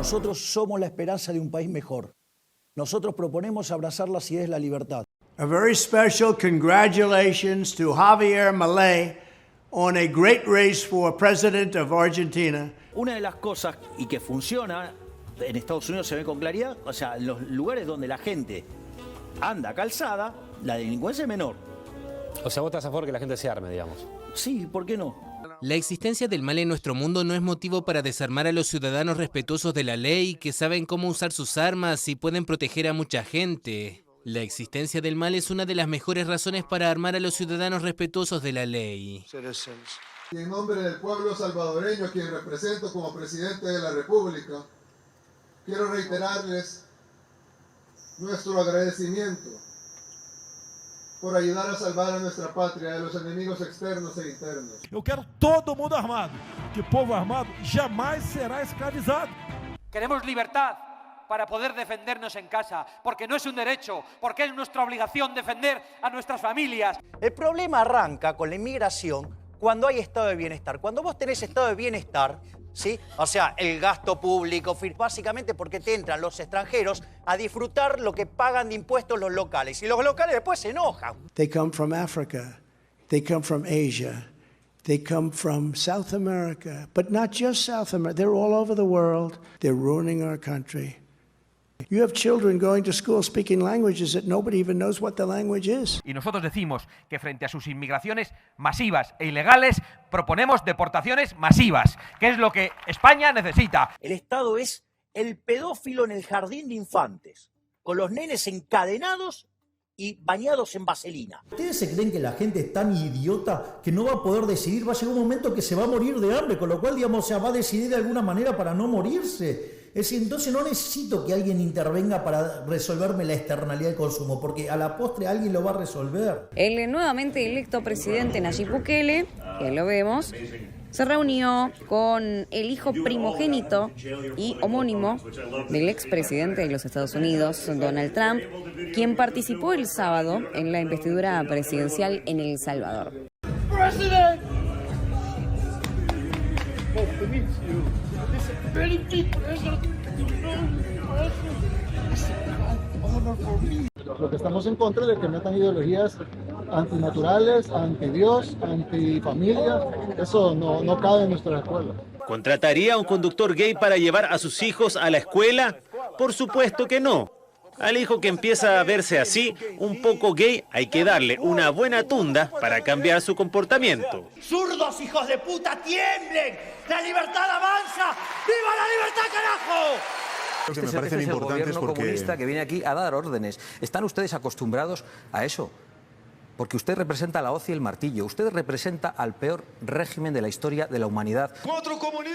Nosotros somos la esperanza de un país mejor. Nosotros proponemos abrazar las ideas de la libertad. A very special congratulations to Javier Milei on a great race for president of Argentina. Una de las cosas, y que funciona, en Estados Unidos se ve con claridad, o sea, los lugares donde la gente anda calzada, la delincuencia es menor. O sea, vos estás a favor que la gente se arme, digamos. Sí, ¿por qué no? La existencia del mal en nuestro mundo no es motivo para desarmar a los ciudadanos respetuosos de la ley, que saben cómo usar sus armas y pueden proteger a mucha gente. La existencia del mal es una de las mejores razones para armar a los ciudadanos respetuosos de la ley. Y en nombre del pueblo salvadoreño, a quien represento como presidente de la República, quiero reiterarles nuestro agradecimiento por ayudar a salvar a nuestra patria de los enemigos externos e internos. Eu quero todo mundo armado, que povo armado jamais será escravizado. Queremos libertad para poder defendernos en casa, porque no es un derecho, porque es nuestra obligación defender a nuestras familias. El problema arranca con la inmigración cuando hay estado de bienestar. Cuando vos tenés estado de bienestar, ¿sí? O sea, el gasto público, básicamente porque te entran los extranjeros a disfrutar lo que pagan de impuestos los locales. Y los locales después se enojan. They come from Africa, they come from Asia, they come from South America, but not just South America, they're all over the world. They're ruining our country. You have children going to school speaking languages that nobody even knows what the language is. Y nosotros decimos que frente a sus inmigraciones masivas e ilegales, proponemos deportaciones masivas, que es lo que España necesita. El Estado es el pedófilo en el jardín de infantes, con los nenes encadenados y bañados en vaselina. ¿Ustedes se creen que la gente es tan idiota que no va a poder decidir? Va a llegar un momento que se va a morir de hambre, con lo cual, digamos, o sea, va a decidir de alguna manera para no morirse. Es decir, entonces no necesito que alguien intervenga para resolverme la externalidad del consumo, porque a la postre alguien lo va a resolver. El nuevamente electo presidente Nayib Bukele, que lo vemos, se reunió con el hijo primogénito y homónimo del expresidente de los Estados Unidos, Donald Trump, quien participó el sábado en la investidura presidencial en El Salvador. President! Lo que estamos en contra es de que metan ideologías antinaturales, anti-Dios, anti-familia. Eso no cabe en nuestra escuela. ¿Contrataría a un conductor gay para llevar a sus hijos a la escuela? Por supuesto que no. Al hijo que empieza a verse así, un poco gay, hay que darle una buena tunda para cambiar su comportamiento. ¡Zurdos, hijos de puta, tiemblen! ¡La libertad avanza! ¡Viva la libertad, carajo! Este es el gobierno comunista que viene aquí a dar órdenes. ¿Están ustedes acostumbrados a eso? Porque usted representa la hoz y el martillo. Usted representa al peor régimen de la historia de la humanidad.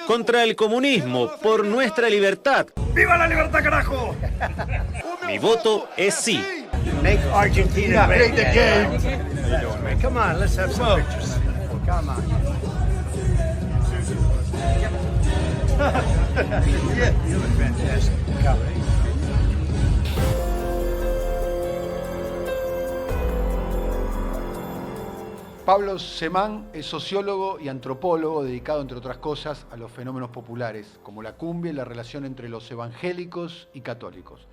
Contra el comunismo, por nuestra libertad. ¡Viva la libertad, carajo! Mi voto es sí. Make Argentina great again. Come on, let's have some pictures. Come on. Yeah, you look fantastic. Come. Pablo Semán es sociólogo y antropólogo dedicado, entre otras cosas, a los fenómenos populares, como la cumbia y la relación entre los evangélicos y católicos.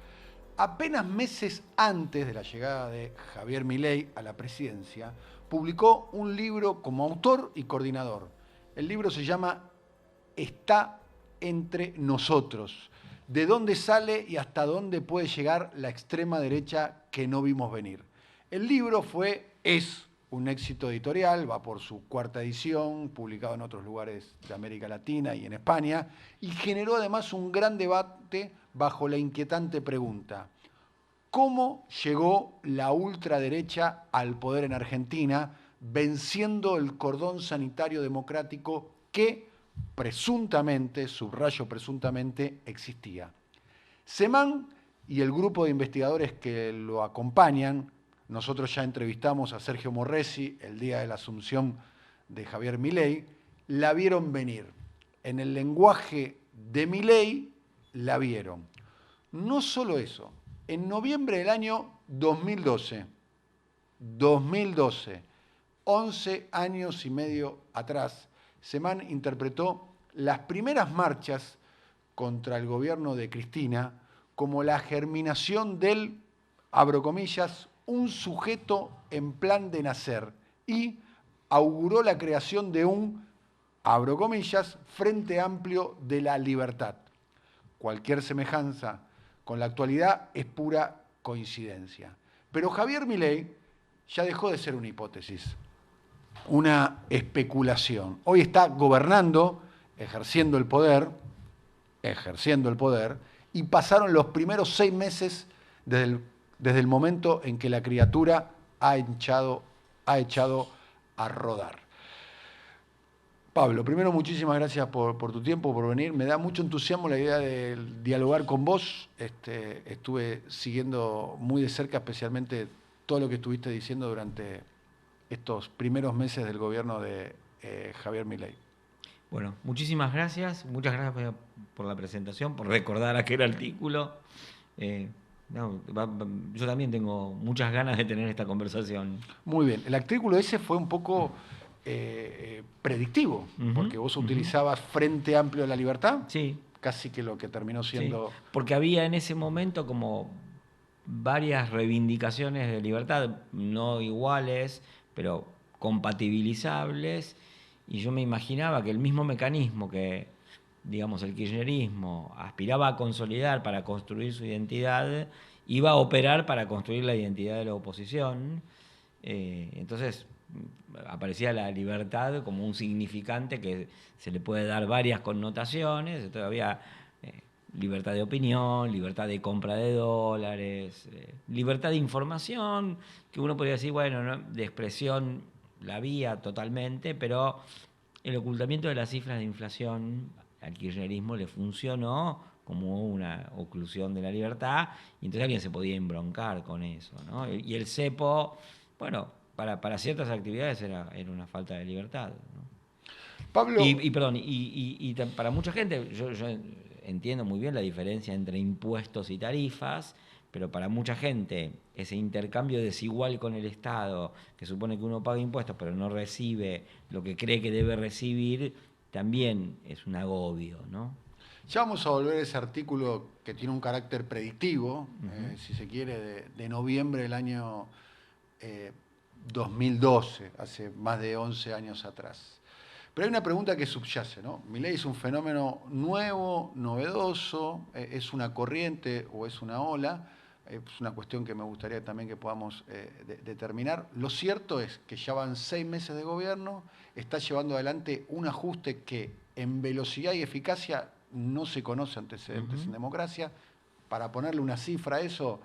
Apenas meses antes de la llegada de Javier Milei a la presidencia, publicó un libro como autor y coordinador. El libro se llama Está entre nosotros, de dónde sale y hasta dónde puede llegar la extrema derecha que no vimos venir. El libro es un éxito editorial, va por su cuarta edición, publicado en otros lugares de América Latina y en España, y generó además un gran debate bajo la inquietante pregunta: ¿cómo llegó la ultraderecha al poder en Argentina, venciendo el cordón sanitario democrático que presuntamente, subrayo presuntamente, existía? Semán y el grupo de investigadores que lo acompañan, nosotros ya entrevistamos a Sergio Morresi el día de la asunción de Javier Milei, la vieron venir. En el lenguaje de Milei la vieron. No solo eso, en noviembre del año 2012, 11 años y medio atrás, Semán interpretó las primeras marchas contra el gobierno de Cristina como la germinación del, abro comillas, un sujeto en plan de nacer, y auguró la creación de un, abro comillas, Frente Amplio de la Libertad. Cualquier semejanza con la actualidad es pura coincidencia. Pero Javier Milei ya dejó de ser una hipótesis, una especulación. Hoy está gobernando, ejerciendo el poder, y pasaron los primeros 6 meses desde el momento en que la criatura ha echado a rodar. Pablo, primero muchísimas gracias por tu tiempo, por venir. Me da mucho entusiasmo la idea de dialogar con vos. Estuve siguiendo muy de cerca, especialmente todo lo que estuviste diciendo durante estos primeros meses del gobierno de Javier Milei. Bueno, muchísimas gracias. Muchas gracias por la presentación, por recordar aquel artículo. Yo también tengo muchas ganas de tener esta conversación. Muy bien. El artículo ese fue un poco predictivo, porque vos utilizabas Frente Amplio de la Libertad, sí, casi que lo que terminó siendo... Sí, porque había en ese momento como varias reivindicaciones de libertad, no iguales, pero compatibilizables, y yo me imaginaba que el mismo mecanismo que, digamos, el kirchnerismo aspiraba a consolidar para construir su identidad, iba a operar para construir la identidad de la oposición. Entonces aparecía la libertad como un significante que se le puede dar varias connotaciones. Entonces había libertad de opinión, libertad de compra de dólares, libertad de información, que uno podría decir, bueno, ¿no?, de expresión la había totalmente, pero el ocultamiento de las cifras de inflación al kirchnerismo le funcionó como una oclusión de la libertad, y entonces alguien se podía embroncar con eso, ¿no? Y el cepo, bueno, para ciertas actividades era una falta de libertad, ¿no? Pablo... Y para mucha gente, yo entiendo muy bien la diferencia entre impuestos y tarifas, pero para mucha gente ese intercambio desigual con el Estado, que supone que uno paga impuestos pero no recibe lo que cree que debe recibir, también es un agobio, ¿no? Ya vamos a volver a ese artículo que tiene un carácter predictivo, si se quiere, de noviembre del año 2012, hace más de 11 años atrás. Pero hay una pregunta que subyace, ¿no? Milei es un fenómeno nuevo, novedoso, es una corriente o es una ola. Es una cuestión que me gustaría también que podamos determinar. Lo cierto es que ya van 6 meses de gobierno, está llevando adelante un ajuste que en velocidad y eficacia no se conoce antecedentes en democracia. Para ponerle una cifra a eso,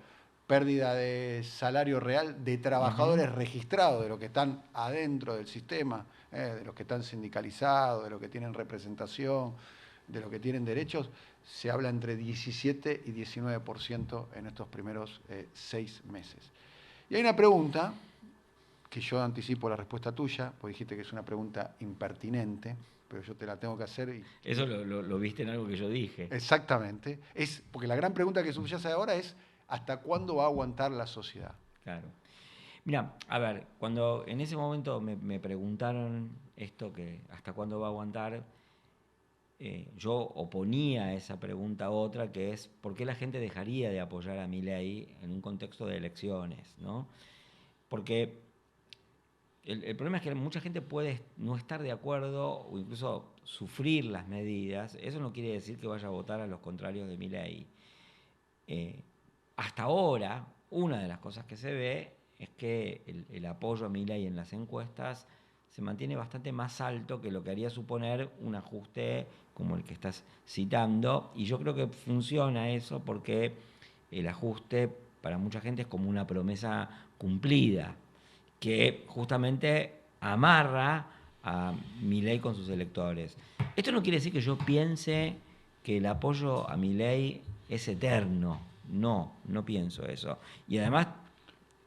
pérdida de salario real de trabajadores registrados, de los que están adentro del sistema, de los que están sindicalizados, de los que tienen representación, de los que tienen derechos, se habla entre 17 y 19% en estos primeros 6 meses. Y hay una pregunta, que yo anticipo la respuesta tuya, porque dijiste que es una pregunta impertinente, pero yo te la tengo que hacer. Eso lo viste en algo que yo dije. Exactamente. Porque la gran pregunta que subyace ahora es, ¿hasta cuándo va a aguantar la sociedad? Claro. Mira, a ver, cuando en ese momento me preguntaron esto, que hasta cuándo va a aguantar, yo oponía a esa pregunta otra, que es ¿por qué la gente dejaría de apoyar a Milei en un contexto de elecciones, ¿no? Porque el problema es que mucha gente puede no estar de acuerdo o incluso sufrir las medidas. Eso no quiere decir que vaya a votar a los contrarios de Milei. Hasta ahora, una de las cosas que se ve es que el apoyo a Milei en las encuestas se mantiene bastante más alto que lo que haría suponer un ajuste como el que estás citando, y yo creo que funciona eso porque el ajuste para mucha gente es como una promesa cumplida, que justamente amarra a Milei con sus electores. Esto no quiere decir que yo piense que el apoyo a Milei es eterno, no pienso eso. Y además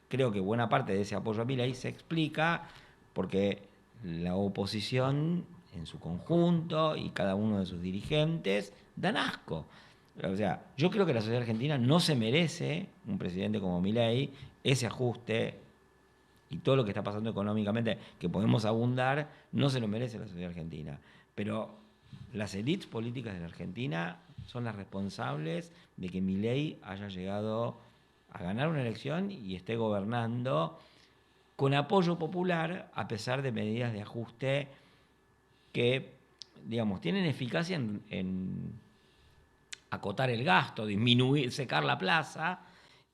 creo que buena parte de ese apoyo a Milei se explica porque la oposición en su conjunto y cada uno de sus dirigentes dan asco. O sea, yo creo que la sociedad argentina no se merece un presidente como Milei, ese ajuste y todo lo que está pasando económicamente, que podemos abundar, no se lo merece la sociedad argentina. Pero las élites políticas de la Argentina son las responsables de que Milei haya llegado a ganar una elección y esté gobernando con apoyo popular, a pesar de medidas de ajuste que, digamos, tienen eficacia en acotar el gasto, disminuir, secar la plaza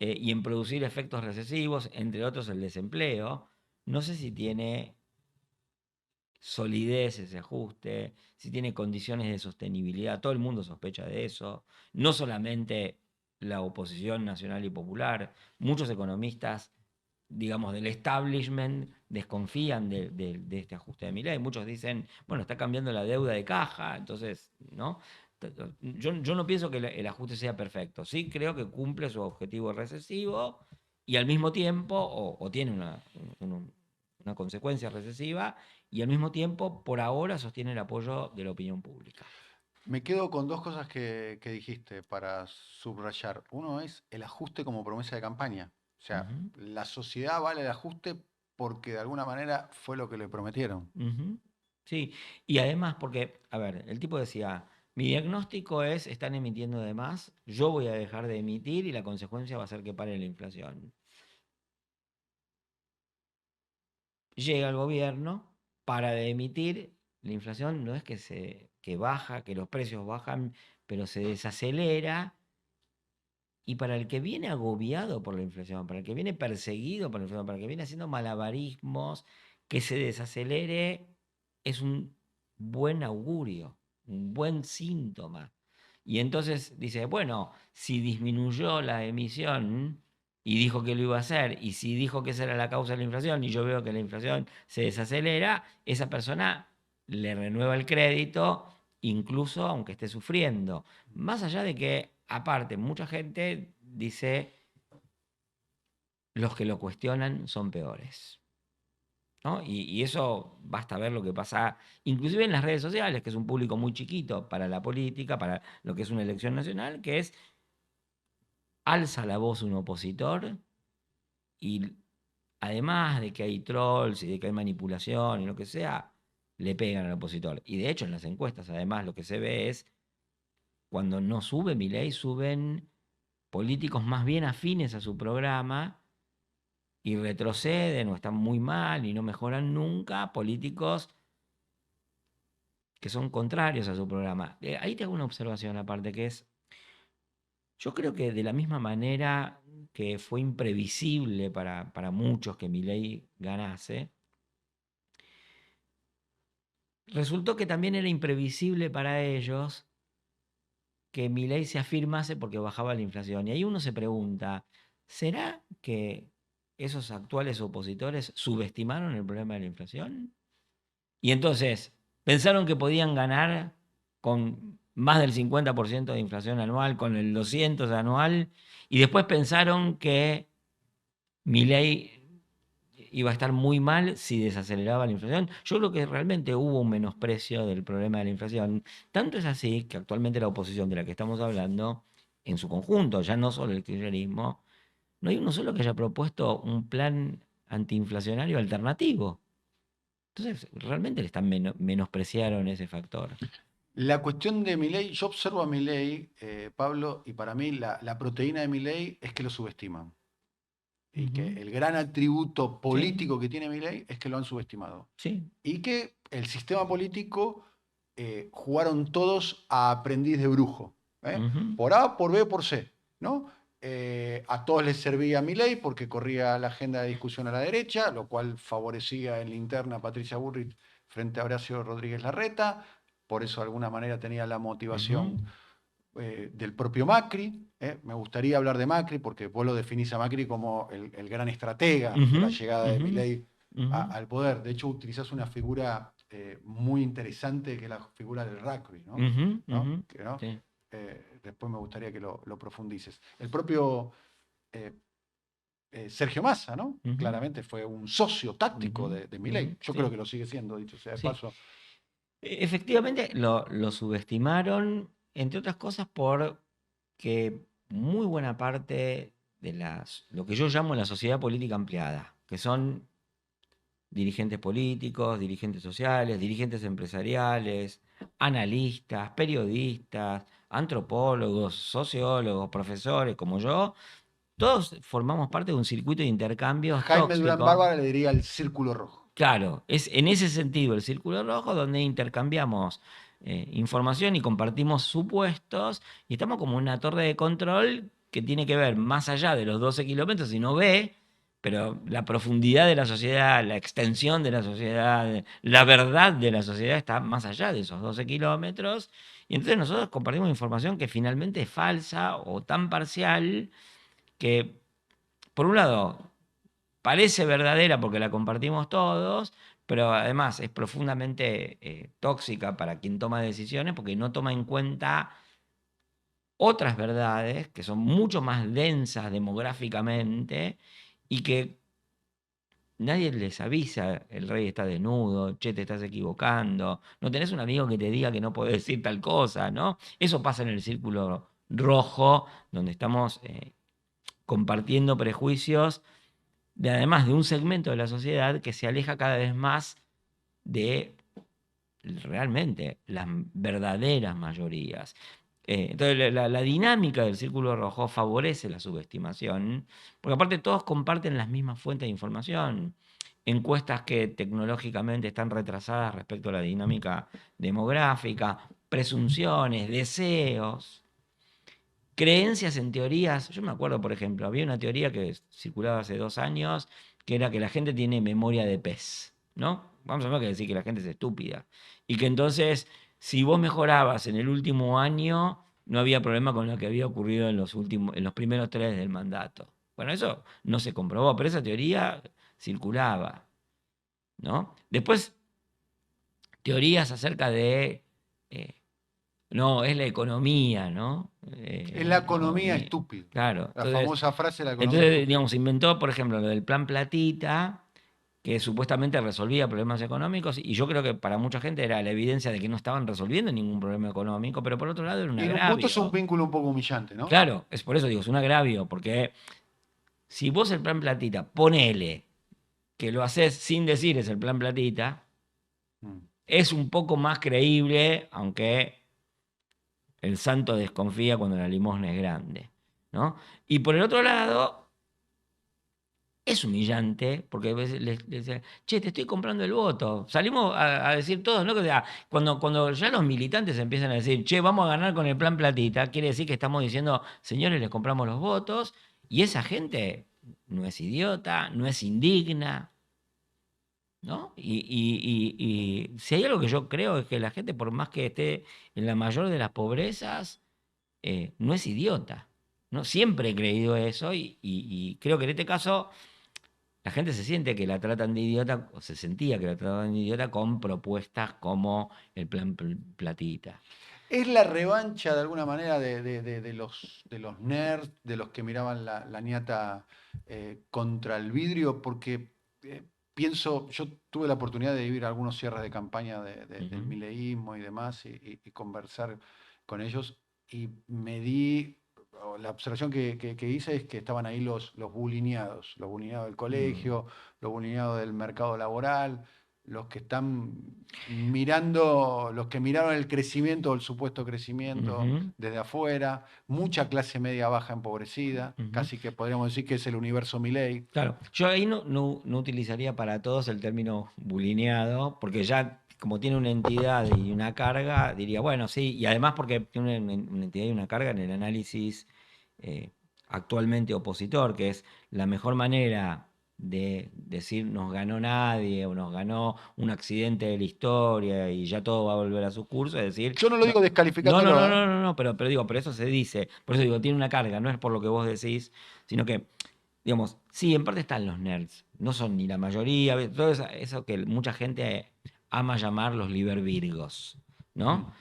y en producir efectos recesivos, entre otros el desempleo. No sé si tiene solidez ese ajuste, si tiene condiciones de sostenibilidad. Todo el mundo sospecha de eso. No solamente la oposición nacional y popular, muchos economistas, digamos, del establishment desconfían de este ajuste de Milei. Muchos dicen, bueno, está cambiando la deuda de caja, entonces, ¿no? Yo no pienso que el ajuste sea perfecto. Sí creo que cumple su objetivo recesivo y al mismo tiempo, o tiene una consecuencia recesiva, y al mismo tiempo, por ahora, sostiene el apoyo de la opinión pública. Me quedo con dos cosas que dijiste para subrayar. Uno es el ajuste como promesa de campaña. O sea, la sociedad vale el ajuste porque de alguna manera fue lo que le prometieron. Sí, y además porque, a ver, el tipo decía, mi diagnóstico es, están emitiendo de más, yo voy a dejar de emitir y la consecuencia va a ser que pare la inflación. Llega el gobierno, para de emitir, la inflación no es que baja, que los precios bajan, pero se desacelera. Y para el que viene agobiado por la inflación, para el que viene perseguido por la inflación, para el que viene haciendo malabarismos, que se desacelere es un buen augurio, un buen síntoma. Y entonces dice, bueno, si disminuyó la emisión y dijo que lo iba a hacer, y si dijo que esa era la causa de la inflación, y yo veo que la inflación se desacelera, esa persona le renueva el crédito, incluso aunque esté sufriendo. Más allá de que, aparte, mucha gente dice, los que lo cuestionan son peores, ¿no? Y eso basta ver lo que pasa, inclusive en las redes sociales, que es un público muy chiquito para la política, para lo que es una elección nacional, que es, alza la voz un opositor y además de que hay trolls y de que hay manipulación y lo que sea, le pegan al opositor. Y de hecho en las encuestas, además, lo que se ve es, cuando no sube Milei, suben políticos más bien afines a su programa y retroceden o están muy mal y no mejoran nunca políticos que son contrarios a su programa. Ahí te hago una observación aparte, que es, yo creo que de la misma manera que fue imprevisible para muchos que Milei ganase, resultó que también era imprevisible para ellos que Milei se afirmase porque bajaba la inflación. Y ahí uno se pregunta, ¿será que esos actuales opositores subestimaron el problema de la inflación? Y entonces pensaron que podían ganar con más del 50% de inflación anual, con el 200 anual, y después pensaron que Milei iba a estar muy mal si desaceleraba la inflación. Yo creo que realmente hubo un menosprecio del problema de la inflación. Tanto es así que actualmente la oposición de la que estamos hablando, en su conjunto, ya no solo el kirchnerismo, no hay uno solo que haya propuesto un plan antiinflacionario alternativo. Entonces, realmente le están menospreciaron ese factor. La cuestión de Milei, yo observo a Milei, Pablo, y para mí la proteína de Milei es que lo subestiman. Y que el gran atributo político que tiene Milei es que lo han subestimado. Sí. Y que el sistema político jugaron todos a aprendiz de brujo. Por A, por B, por C, ¿no? A todos les servía Milei porque corría la agenda de discusión a la derecha, lo cual favorecía en la interna a Patricia Bullrich frente a Horacio Rodríguez Larreta. Por eso de alguna manera tenía la motivación del propio Macri. Me gustaría hablar de Macri porque vos lo definís a Macri como el gran estratega de la llegada de Milei al poder. De hecho, utilizás una figura muy interesante que es la figura del rugby, ¿no? ¿No? Sí. Después me gustaría que lo profundices. El propio Sergio Massa, ¿no? Claramente fue un socio táctico de Milei. Yo creo que lo sigue siendo, dicho sea de paso. Efectivamente, lo subestimaron, entre otras cosas, porque muy buena parte de lo que yo llamo la sociedad política ampliada, que son dirigentes políticos, dirigentes sociales, dirigentes empresariales, analistas, periodistas, antropólogos, sociólogos, profesores como yo, todos formamos parte de un circuito de intercambios Jaime Durán tóxicos. Bárbara le diría el círculo rojo. Claro, es en ese sentido el círculo rojo donde intercambiamos información y compartimos supuestos y estamos como en una torre de control que tiene que ver más allá de los 12 kilómetros y no ve, pero la profundidad de la sociedad, la extensión de la sociedad, la verdad de la sociedad está más allá de esos 12 kilómetros y entonces nosotros compartimos información que finalmente es falsa o tan parcial que, por un lado, parece verdadera porque la compartimos todos, pero además es profundamente tóxica para quien toma decisiones porque no toma en cuenta otras verdades que son mucho más densas demográficamente y que nadie les avisa, el rey está desnudo, che, te estás equivocando, no tenés un amigo que te diga que no podés decir tal cosa, ¿no? Eso pasa en el círculo rojo, donde estamos compartiendo prejuicios además de un segmento de la sociedad que se aleja cada vez más de realmente las verdaderas mayorías. Entonces la dinámica del círculo rojo favorece la subestimación, porque aparte todos comparten las mismas fuentes de información. Encuestas que tecnológicamente están retrasadas respecto a la dinámica demográfica, presunciones, deseos, creencias en teorías. Yo me acuerdo, por ejemplo, había una teoría que circulaba hace 2 años, que era que la gente tiene memoria de pez, ¿no? Vamos a ver que decir que la gente es estúpida. Y que entonces, si vos mejorabas en el último año, no había problema con lo que había ocurrido en los primeros 3 del mandato. Bueno, eso no se comprobó, pero esa teoría circulaba, ¿no? Después, teorías acerca de... no, es la economía, ¿no? Es la economía estúpida. Claro. La famosa frase de la economía Entonces, digamos, se inventó, por ejemplo, lo del plan Platita, que supuestamente resolvía problemas económicos, y yo creo que para mucha gente era la evidencia de que no estaban resolviendo ningún problema económico, pero por otro lado era un agravio. En un punto es un vínculo un poco humillante, ¿no? Claro, es por eso digo, es un agravio, porque si vos el plan Platita, ponele que lo haces sin decir es el plan Platita, es un poco más creíble, aunque el santo desconfía cuando la limosna es grande, ¿no? Y por el otro lado, es humillante, porque a veces les dicen, che, te estoy comprando el voto. Salimos a decir todos, ¿no? Que, cuando ya los militantes empiezan a decir, che, vamos a ganar con el plan Platita, quiere decir que estamos diciendo, señores, les compramos los votos, y esa gente no es idiota, no es indigna, ¿no? Y si hay algo que yo creo es que la gente, por más que esté en la mayor de las pobrezas, no es idiota, ¿no? Siempre he creído eso y creo que en este caso la gente se siente que la tratan de idiota, o se sentía que la trataban de idiota con propuestas como el plan Platita. ¿Es la revancha de alguna manera de los nerds, de los que miraban la ñata contra el vidrio? Porque pienso, yo tuve la oportunidad de vivir algunos cierres de campaña del mileísmo y demás y conversar con ellos y me di, la observación que hice es que estaban ahí los bulineados del colegio, los bulineados del mercado laboral, los que están mirando, los que miraron el crecimiento o el supuesto crecimiento desde afuera, mucha clase media baja empobrecida, casi que podríamos decir que es el universo Milei. Claro, yo ahí no utilizaría para todos el término bulineado, porque ya como tiene una entidad y una carga, diría, bueno, sí, y además porque tiene una entidad y una carga en el análisis actualmente opositor, que es la mejor manera de decir nos ganó nadie o nos ganó un accidente de la historia y ya todo va a volver a su curso, es decir... Yo no lo digo descalificándolo. No, pero digo, por eso se dice, por eso digo, tiene una carga, no es por lo que vos decís, sino que, digamos, sí, en parte están los nerds, no son ni la mayoría, todo eso que mucha gente ama llamar los libervirgos, ¿no?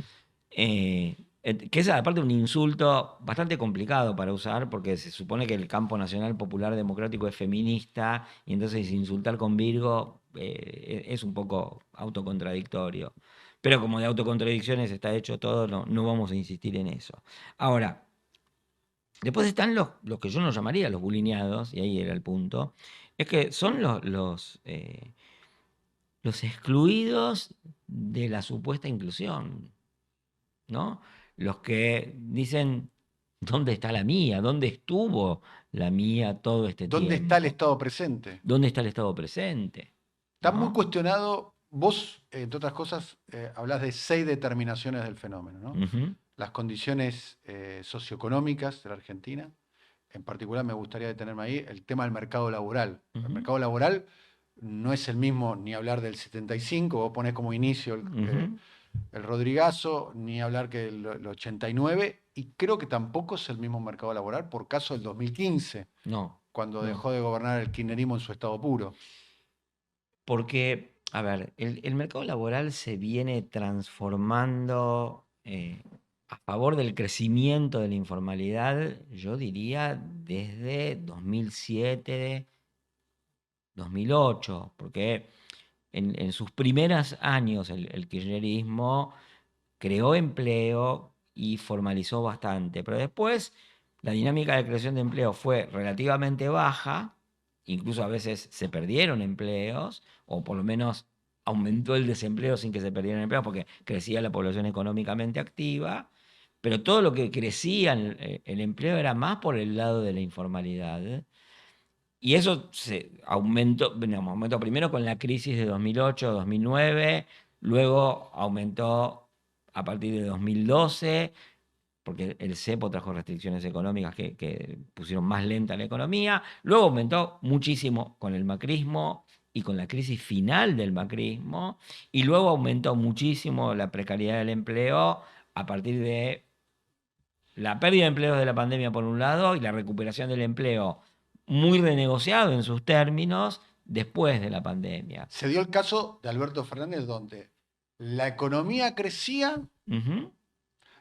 Que es aparte un insulto bastante complicado para usar porque se supone que el campo nacional popular democrático es feminista y entonces insultar con Virgo es un poco autocontradictorio. Pero como de autocontradicciones está hecho todo, no vamos a insistir en eso. Ahora, después están los que yo no llamaría los bulineados, y ahí era el punto, es que son los excluidos de la supuesta inclusión. ¿no? Los que dicen, ¿dónde está la mía? ¿Dónde estuvo la mía todo este tiempo? ¿Dónde está el Estado presente? ¿Dónde está el Estado presente? Está muy cuestionado. Vos, entre otras cosas, hablás de 6 determinaciones del fenómeno, ¿no? Las condiciones socioeconómicas de la Argentina. En particular me gustaría detenerme ahí, el tema del mercado laboral. El mercado laboral no es el mismo ni hablar del 75, vos ponés como inicio el Rodrigazo, ni hablar que el 89, y creo que tampoco es el mismo mercado laboral por caso del 2015, cuando dejó de gobernar el kirchnerismo en su estado puro. Porque, a ver, el mercado laboral se viene transformando a favor del crecimiento de la informalidad, yo diría desde 2007, 2008, porque en sus primeros años el kirchnerismo creó empleo y formalizó bastante, pero después la dinámica de creación de empleo fue relativamente baja, incluso a veces se perdieron empleos, o por lo menos aumentó el desempleo sin que se perdieran empleos, porque crecía la población económicamente activa, pero todo lo que crecía el empleo era más por el lado de la informalidad. Y eso se aumentó primero con la crisis de 2008, 2009, luego aumentó a partir de 2012, porque el cepo trajo restricciones económicas que pusieron más lenta la economía, luego aumentó muchísimo con el macrismo y con la crisis final del macrismo, y luego aumentó muchísimo la precariedad del empleo a partir de la pérdida de empleos de la pandemia por un lado y la recuperación del empleo muy renegociado en sus términos después de la pandemia. Se dio el caso de Alberto Fernández donde la economía crecía,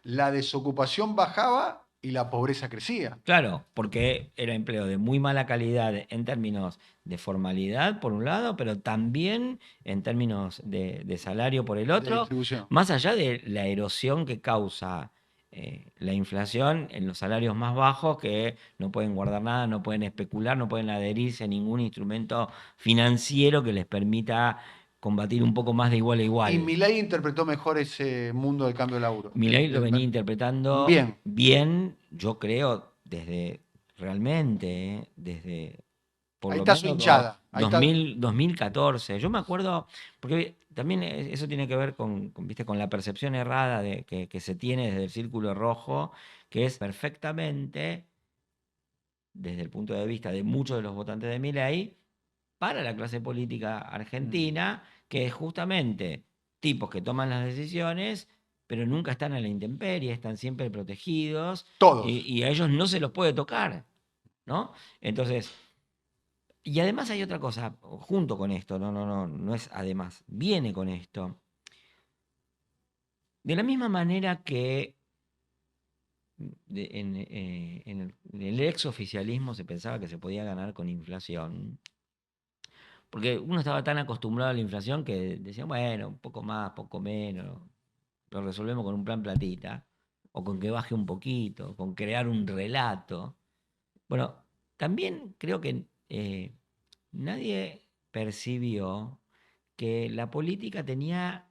la desocupación bajaba y la pobreza crecía. Claro, porque era empleo de muy mala calidad en términos de formalidad por un lado, pero también en términos de salario por el otro, más allá de la erosión que causa la inflación en los salarios más bajos, que no pueden guardar nada, no pueden especular, no pueden adherirse a ningún instrumento financiero que les permita combatir un poco más de igual a igual. Y Milei interpretó mejor ese mundo del cambio de laburo. Milei lo venía interpretando bien, yo creo, desde realmente, desde por ahí lo está menos su hinchada. 2014. Yo me acuerdo, porque también eso tiene que ver ¿viste? Con la percepción errada que se tiene desde el Círculo Rojo, que es perfectamente, desde el punto de vista de muchos de los votantes de Milei, para la clase política argentina, que es justamente tipos que toman las decisiones, pero nunca están a la intemperie, están siempre protegidos. Todos. Y a ellos no se los puede tocar, ¿no? Entonces, y además hay otra cosa, junto con esto, no es además, viene con esto. De la misma manera que en el exoficialismo se pensaba que se podía ganar con inflación, porque uno estaba tan acostumbrado a la inflación que decía, bueno, un poco más, poco menos, lo resolvemos con un plan platita, o con que baje un poquito, con crear un relato. Bueno, también creo que nadie percibió que la política tenía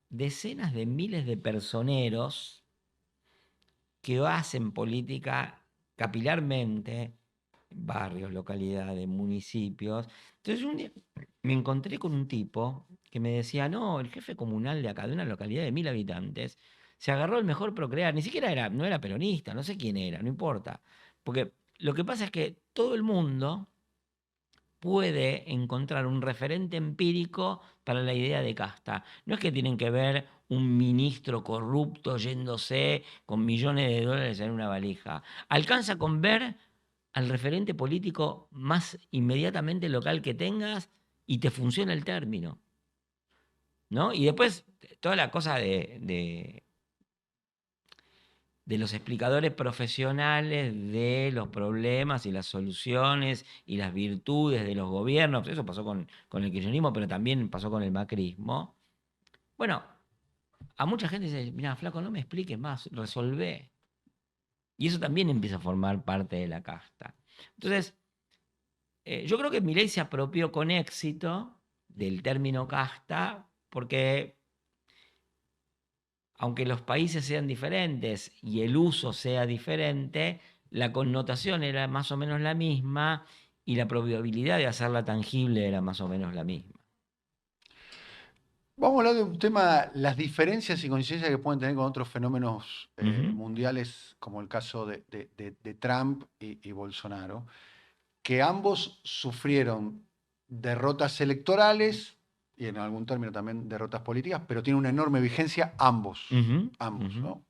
decenas de miles de personeros que hacen política capilarmente, barrios, localidades, municipios. Entonces un día me encontré con un tipo que me decía, no, el jefe comunal de acá, de una localidad de 1000 habitantes, se agarró el mejor Procrear, ni siquiera no era peronista, no sé quién era, no importa. Porque lo que pasa es que todo el mundo puede encontrar un referente empírico para la idea de casta. No es que tienen que ver un ministro corrupto yéndose con millones de dólares en una valija. Alcanza con ver al referente político más inmediatamente local que tengas y te funciona el término, ¿no? Y después toda la cosa de los explicadores profesionales de los problemas y las soluciones y las virtudes de los gobiernos. Eso pasó con el kirchnerismo, pero también pasó con el macrismo. Bueno, a mucha gente dice, mira, flaco, no me expliques más, resolvé. Y eso también empieza a formar parte de la casta. Entonces, yo creo que Milei se apropió con éxito del término casta porque aunque los países sean diferentes y el uso sea diferente, la connotación era más o menos la misma y la probabilidad de hacerla tangible era más o menos la misma. Vamos a hablar de un tema, las diferencias y coincidencias que pueden tener con otros fenómenos mundiales, como el caso de Trump y Bolsonaro, que ambos sufrieron derrotas electorales y en algún término también derrotas políticas, pero tienen una enorme vigencia ambos. ¿No?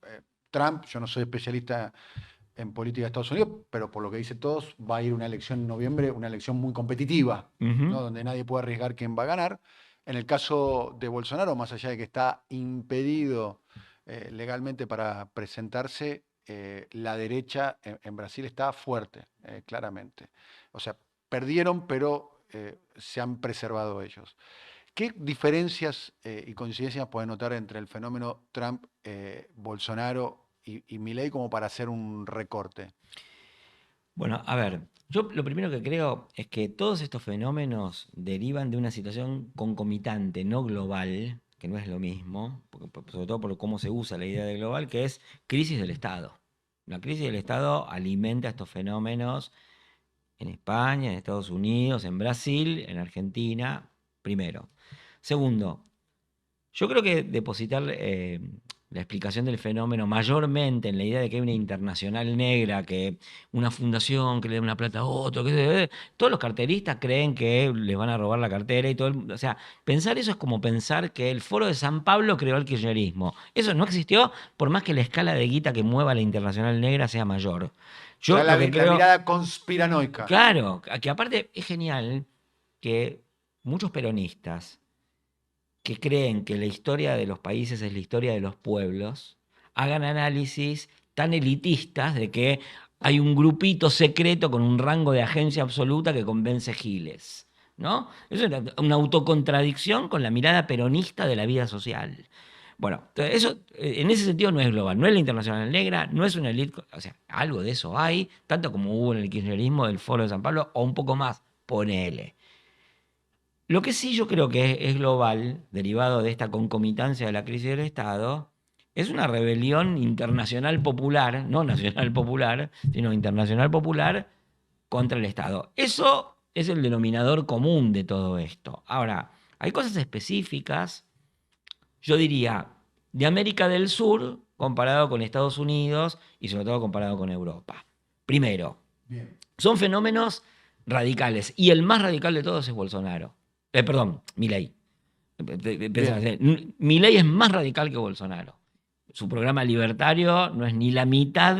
Trump, yo no soy especialista en política de Estados Unidos, pero por lo que dicen todos, va a ir una elección en noviembre, una elección muy competitiva, ¿no? Donde nadie puede arriesgar quién va a ganar. En el caso de Bolsonaro, más allá de que está impedido legalmente para presentarse, la derecha en Brasil está fuerte, claramente. O sea, perdieron, pero se han preservado ellos. ¿Qué diferencias y coincidencias pueden notar entre el fenómeno Trump, Bolsonaro y Milei como para hacer un recorte? Bueno, a ver, yo lo primero que creo es que todos estos fenómenos derivan de una situación concomitante, no global, que no es lo mismo, sobre todo por cómo se usa la idea de global, que es crisis del Estado. La crisis del Estado alimenta estos fenómenos en España, en Estados Unidos, en Brasil, en Argentina, primero. Segundo, yo creo que depositar la explicación del fenómeno mayormente en la idea de que hay una internacional negra, que una fundación que le da una plata a otro, que todos los carteristas creen que les van a robar la cartera y todo. O sea, pensar eso es como pensar que el Foro de San Pablo creó el kirchnerismo. Eso no existió por más que la escala de guita que mueva la internacional negra sea mayor. Yo la mirada conspiranoica. Claro, que aparte es genial que muchos peronistas que creen que la historia de los países es la historia de los pueblos, hagan análisis tan elitistas de que hay un grupito secreto con un rango de agencia absoluta que convence giles, ¿no? Eso es una autocontradicción con la mirada peronista de la vida social. Bueno, eso en ese sentido no es global, no es la internacional negra, no es una élite, o sea, algo de eso hay, tanto como hubo en el kirchnerismo del Foro de San Pablo, o un poco más, ponele. Lo que sí yo creo que es global, derivado de esta concomitancia de la crisis del Estado, es una rebelión internacional popular, no nacional popular, sino internacional popular contra el Estado. Eso es el denominador común de todo esto. Ahora, hay cosas específicas, yo diría, de América del Sur comparado con Estados Unidos y sobre todo comparado con Europa. Primero, son fenómenos radicales y el más radical de todos es Bolsonaro. Milei. Milei es más radical que Bolsonaro. Su programa libertario no es ni la mitad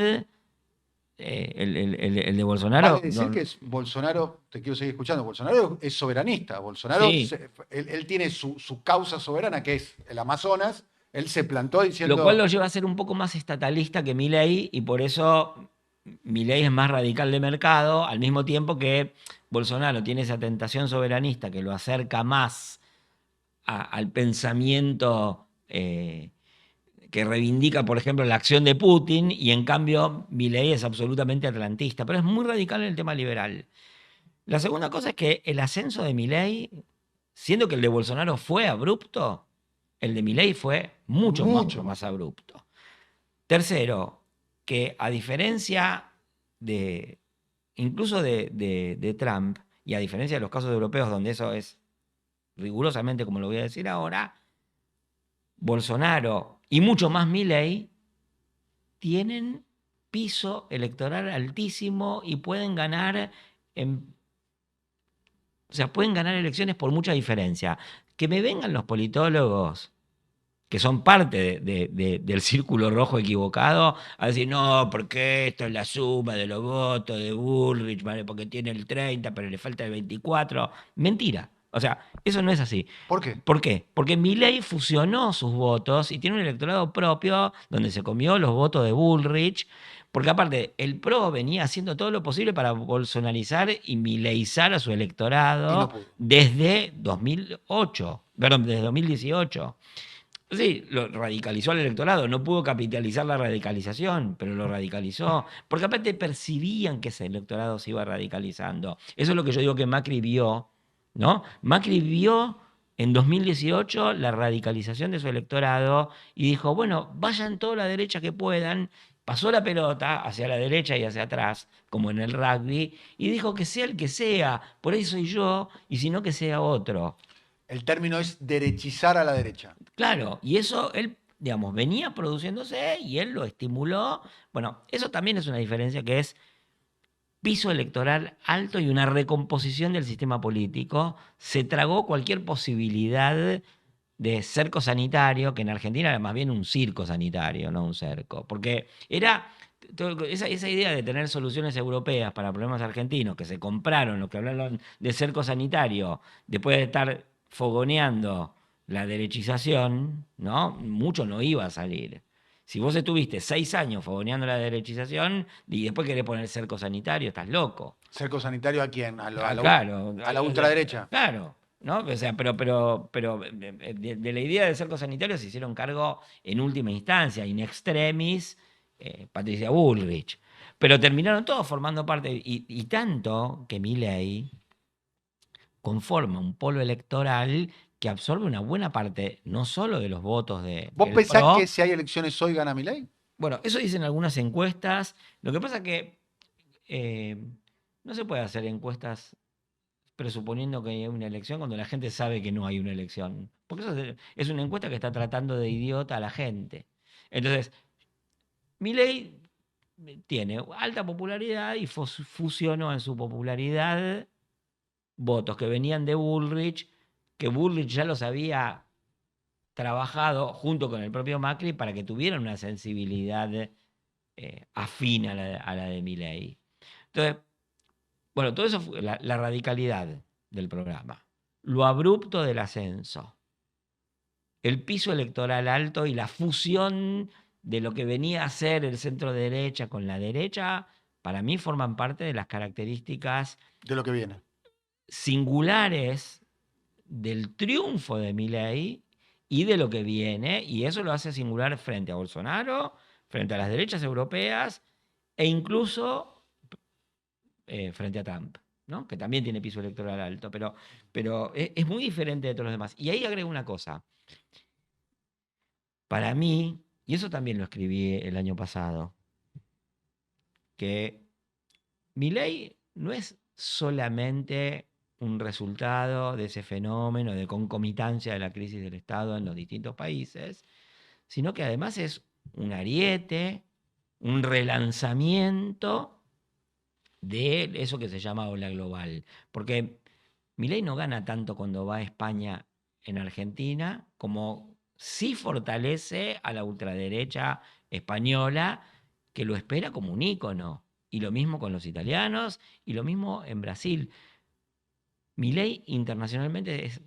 el de Bolsonaro. Vale decir que Bolsonaro, te quiero seguir escuchando, Bolsonaro es soberanista. Bolsonaro, sí. Él tiene su causa soberana, que es el Amazonas. Él se plantó diciendo... Lo cual lo lleva a ser un poco más estatalista que Milei, y por eso Milei es más radical de mercado, al mismo tiempo que Bolsonaro tiene esa tentación soberanista que lo acerca más al pensamiento que reivindica, por ejemplo, la acción de Putin, y en cambio Milei es absolutamente atlantista, pero es muy radical en el tema liberal. La segunda cosa es que el ascenso de Milei, siendo que el de Bolsonaro fue abrupto, el de Milei fue mucho más abrupto. Tercero, que a diferencia incluso de Trump, y a diferencia de los casos europeos donde eso es rigurosamente como lo voy a decir ahora, Bolsonaro y mucho más Milei tienen piso electoral altísimo y pueden ganar pueden ganar elecciones por mucha diferencia. Que me vengan los politólogos que son parte del círculo rojo equivocado, a decir, no, porque esto es la suma de los votos de Bullrich, ¿vale? Porque tiene el 30, pero le falta el 24. Mentira. O sea, eso no es así. ¿Por qué? ¿Por qué? Porque Milei fusionó sus votos y tiene un electorado propio donde se comió los votos de Bullrich, porque aparte, el PRO venía haciendo todo lo posible para bolsonarizar y mileizar a su electorado desde 2018. Sí, lo radicalizó al electorado, no pudo capitalizar la radicalización, pero lo radicalizó, porque aparte percibían que ese electorado se iba radicalizando. Eso es lo que yo digo que Macri vio, ¿no? Macri vio en 2018 la radicalización de su electorado y dijo, bueno, vayan toda la derecha que puedan, pasó la pelota hacia la derecha y hacia atrás, como en el rugby, y dijo que sea el que sea, por ahí soy yo, y si no que sea otro. El término es derechizar a la derecha. Claro, y eso él, digamos, venía produciéndose y él lo estimuló. Bueno, eso también es una diferencia que es piso electoral alto y una recomposición del sistema político. Se tragó cualquier posibilidad de cerco sanitario, que en Argentina era más bien un circo sanitario, no un cerco. Porque era esa idea de tener soluciones europeas para problemas argentinos, que se compraron, los que hablaron de cerco sanitario, después de estar fogoneando la derechización, ¿no? Mucho no iba a salir. Si vos estuviste 6 años fogoneando la derechización y después querés poner cerco sanitario, estás loco. ¿Cerco sanitario a quién? Claro, a la ultraderecha. Claro, ¿no? O sea, pero de la idea del cerco sanitario se hicieron cargo en última instancia, in extremis, Patricia Bullrich. Pero terminaron todos formando parte, y tanto que Milei conforma un polo electoral que absorbe una buena parte, no solo de los votos de... ¿Vos pensás que si hay elecciones hoy gana Milei? Bueno, eso dicen algunas encuestas. Lo que pasa es que no se puede hacer encuestas presuponiendo que hay una elección cuando la gente sabe que no hay una elección. Porque eso es una encuesta que está tratando de idiota a la gente. Entonces, Milei tiene alta popularidad y fusionó en su popularidad votos que venían de Bullrich, que Bullrich ya los había trabajado junto con el propio Macri para que tuvieran una sensibilidad afín a la de Milei. Entonces, bueno, todo eso fue la radicalidad del programa, lo abrupto del ascenso, el piso electoral alto y la fusión de lo que venía a ser el centro derecha con la derecha, para mí forman parte de las características de lo que viene, singulares del triunfo de Milei y de lo que viene, y eso lo hace singular frente a Bolsonaro, frente a las derechas europeas e incluso frente a Trump, ¿no? Que también tiene piso electoral alto, pero es muy diferente de todos los demás. Y ahí agrego una cosa. Para mí, y eso también lo escribí el año pasado, que Milei no es solamente un resultado de ese fenómeno de concomitancia de la crisis del Estado en los distintos países, sino que además es un ariete, un relanzamiento de eso que se llama ola global. Porque Milei no gana tanto cuando va a España en Argentina, como sí fortalece a la ultraderecha española, que lo espera como un ícono. Y lo mismo con los italianos, y lo mismo en Brasil. Milei internacionalmente es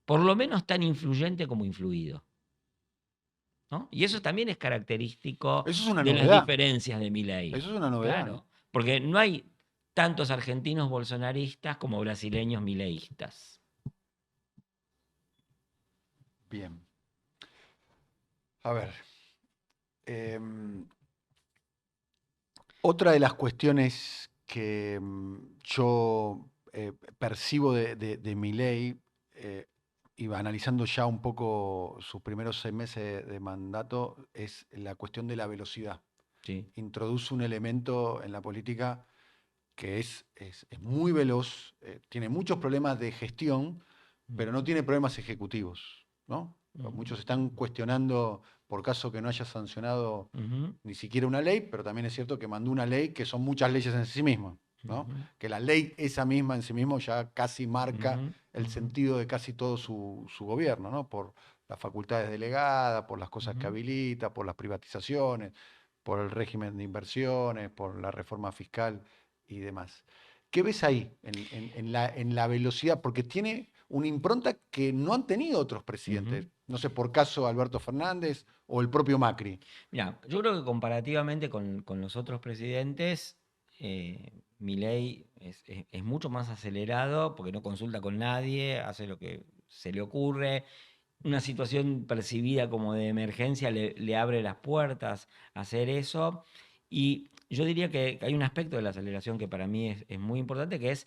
por lo menos tan influyente como influido, ¿no? Y eso también es característico de las diferencias de Milei. Eso es una novedad. Claro, porque no hay tantos argentinos bolsonaristas como brasileños mileístas. Bien. A ver. Otra de las cuestiones que yo percibo de Milei, y analizando ya un poco sus primeros 6 meses de mandato, es la cuestión de la velocidad. Sí. Introduce un elemento en la política que es muy veloz, tiene muchos problemas de gestión, pero no tiene problemas ejecutivos, ¿no? Muchos están cuestionando por caso que no haya sancionado ni siquiera una ley, pero también es cierto que mandó una ley que son muchas leyes en sí mismas, ¿no? Que la ley esa misma en sí mismo ya casi marca el sentido de casi todo su gobierno, ¿no? Por las facultades delegadas, por las cosas que habilita, por las privatizaciones, por el régimen de inversiones, por la reforma fiscal y demás. ¿Qué ves ahí en la velocidad? Porque tiene una impronta que no han tenido otros presidentes. No sé, por caso Alberto Fernández o el propio Macri. Mira, yo creo que comparativamente con los otros presidentes, Milei es mucho más acelerado porque no consulta con nadie, hace lo que se le ocurre. Una situación percibida como de emergencia le abre las puertas a hacer eso. Y yo diría que hay un aspecto de la aceleración que para mí es muy importante, que es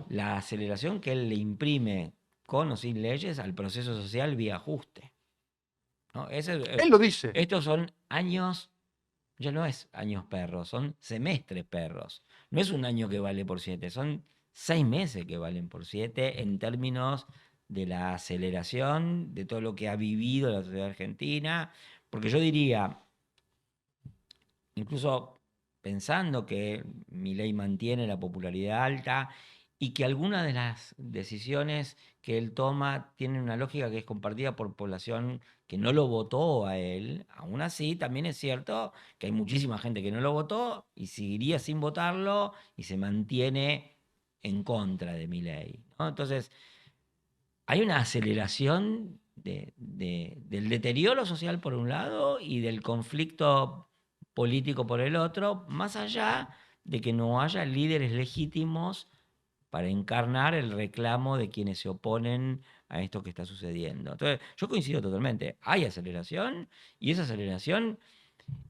la aceleración que él le imprime con o sin leyes, al proceso social vía ajuste. ¿No? Él lo dice. Estos son años, ya no es años perros, son semestres perros. No es un año que vale por 7, son 6 meses que valen por 7 en términos de la aceleración de todo lo que ha vivido la sociedad argentina. Porque yo diría, incluso pensando que Milei mantiene la popularidad alta y que algunas de las decisiones que él toma tienen una lógica que es compartida por población que no lo votó a él, aún así también es cierto que hay muchísima gente que no lo votó y seguiría sin votarlo y se mantiene en contra de Milei, ¿no? Entonces, hay una aceleración del deterioro social por un lado y del conflicto político por el otro, más allá de que no haya líderes legítimos para encarnar el reclamo de quienes se oponen a esto que está sucediendo. Entonces, yo coincido totalmente, hay aceleración y esa aceleración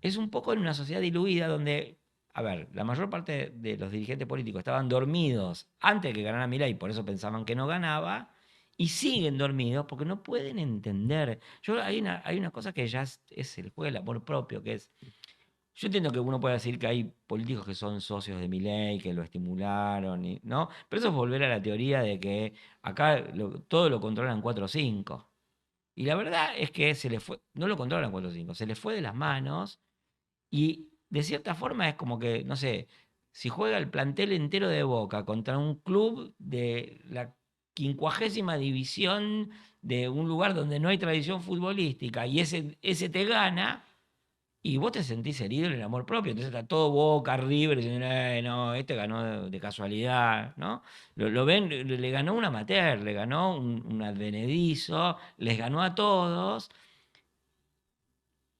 es un poco en una sociedad diluida donde, a ver, la mayor parte de los dirigentes políticos estaban dormidos antes de que ganara Milei y por eso pensaban que no ganaba, y siguen dormidos porque no pueden entender. Hay una cosa que ya es el juego del amor propio, que es... Yo entiendo que uno puede decir que hay políticos que son socios de Milei, que lo estimularon, ¿no? Pero eso es volver a la teoría de que acá todo lo controlan 4 o 5. Y la verdad es que no lo controlan 4 o 5, se les fue de las manos y de cierta forma es como que, no sé, si juega el plantel entero de Boca contra un club de la 50ª división de un lugar donde no hay tradición futbolística y ese te gana... Y vos te sentís herido en el amor propio. Entonces está todo Boca, River, diciendo, no, este ganó de casualidad, ¿no? Lo ven, le ganó un amateur, le ganó un advenedizo, les ganó a todos.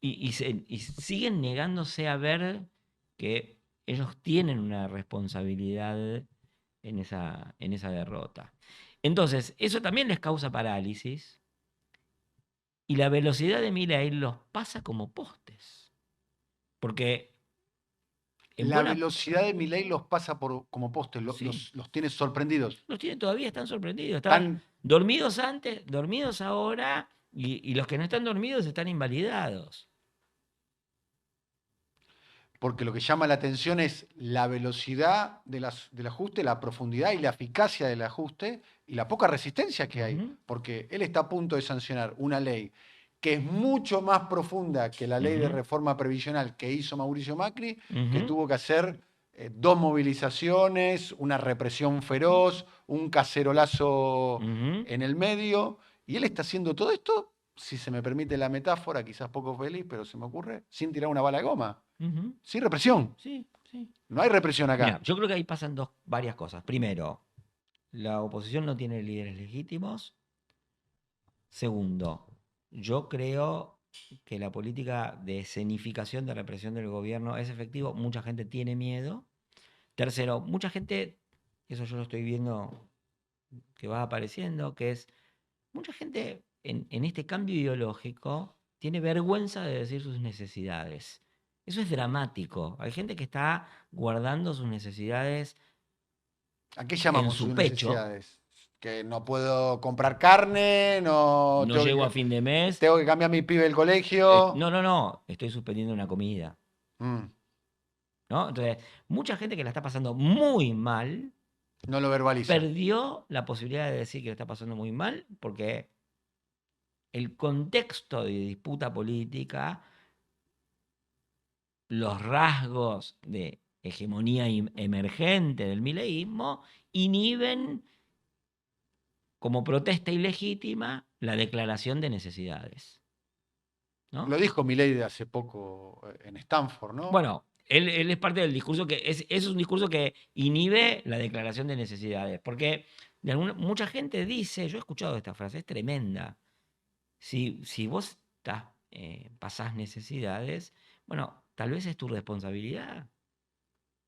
Y siguen negándose a ver que ellos tienen una responsabilidad en esa derrota. Entonces, eso también les causa parálisis. Y la velocidad de Milei los pasa como postes. Porque la velocidad de Milei los pasa como postes, los tiene sorprendidos. Todavía están sorprendidos. Están dormidos antes, dormidos ahora, y los que no están dormidos están invalidados. Porque lo que llama la atención es la velocidad del ajuste, la profundidad y la eficacia del ajuste y la poca resistencia que hay. Porque él está a punto de sancionar una ley que es mucho más profunda que la ley de reforma previsional que hizo Mauricio Macri, que tuvo que hacer 2 movilizaciones, una represión feroz, un cacerolazo en el medio, y él está haciendo todo esto, si se me permite la metáfora, quizás poco feliz, pero se me ocurre, sin tirar una bala de goma, sin represión. Sí. No hay represión acá. Mira, yo creo que ahí pasan varias cosas. Primero, la oposición no tiene líderes legítimos. Segundo, yo creo que la política de escenificación de represión del gobierno es efectivo. Mucha gente tiene miedo. Tercero, mucha gente, eso yo lo estoy viendo que va apareciendo, que es mucha gente en este cambio ideológico tiene vergüenza de decir sus necesidades. Eso es dramático. Hay gente que está guardando sus necesidades ¿a qué llamamos en su sus pecho? Necesidades? Que no puedo comprar carne, no llego a fin de mes. Tengo que cambiar a mi pibe del colegio. No, estoy suspendiendo una comida. ¿No? Entonces, mucha gente que la está pasando muy mal, no lo verbaliza. Perdió la posibilidad de decir que la está pasando muy mal porque el contexto de disputa política, los rasgos de hegemonía emergente del mileísmo inhiben como protesta ilegítima la declaración de necesidades, ¿no? Lo dijo Milei de hace poco en Stanford, ¿no? Bueno, él es parte del discurso que es un discurso que inhibe la declaración de necesidades, porque mucha gente dice, yo he escuchado esta frase, es tremenda, si vos pasás necesidades, bueno, tal vez es tu responsabilidad.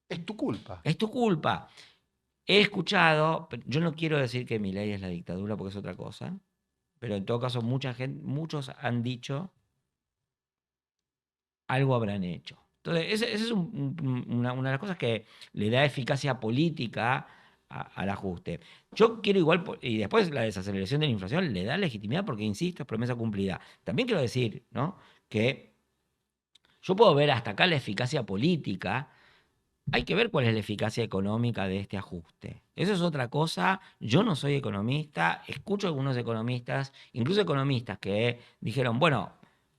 Es tu culpa. Es tu culpa. He escuchado, yo no quiero decir que Milei es la dictadura porque es otra cosa, pero en todo caso muchos han dicho algo habrán hecho. Entonces, esa es una de las cosas que le da eficacia política al ajuste. Yo quiero igual, y después la desaceleración de la inflación le da legitimidad porque, insisto, es promesa cumplida. También quiero decir, ¿no?, que yo puedo ver hasta acá la eficacia política. Hay que ver cuál es la eficacia económica de este ajuste. Eso es otra cosa. Yo no soy economista, escucho a algunos economistas, incluso economistas que dijeron, bueno,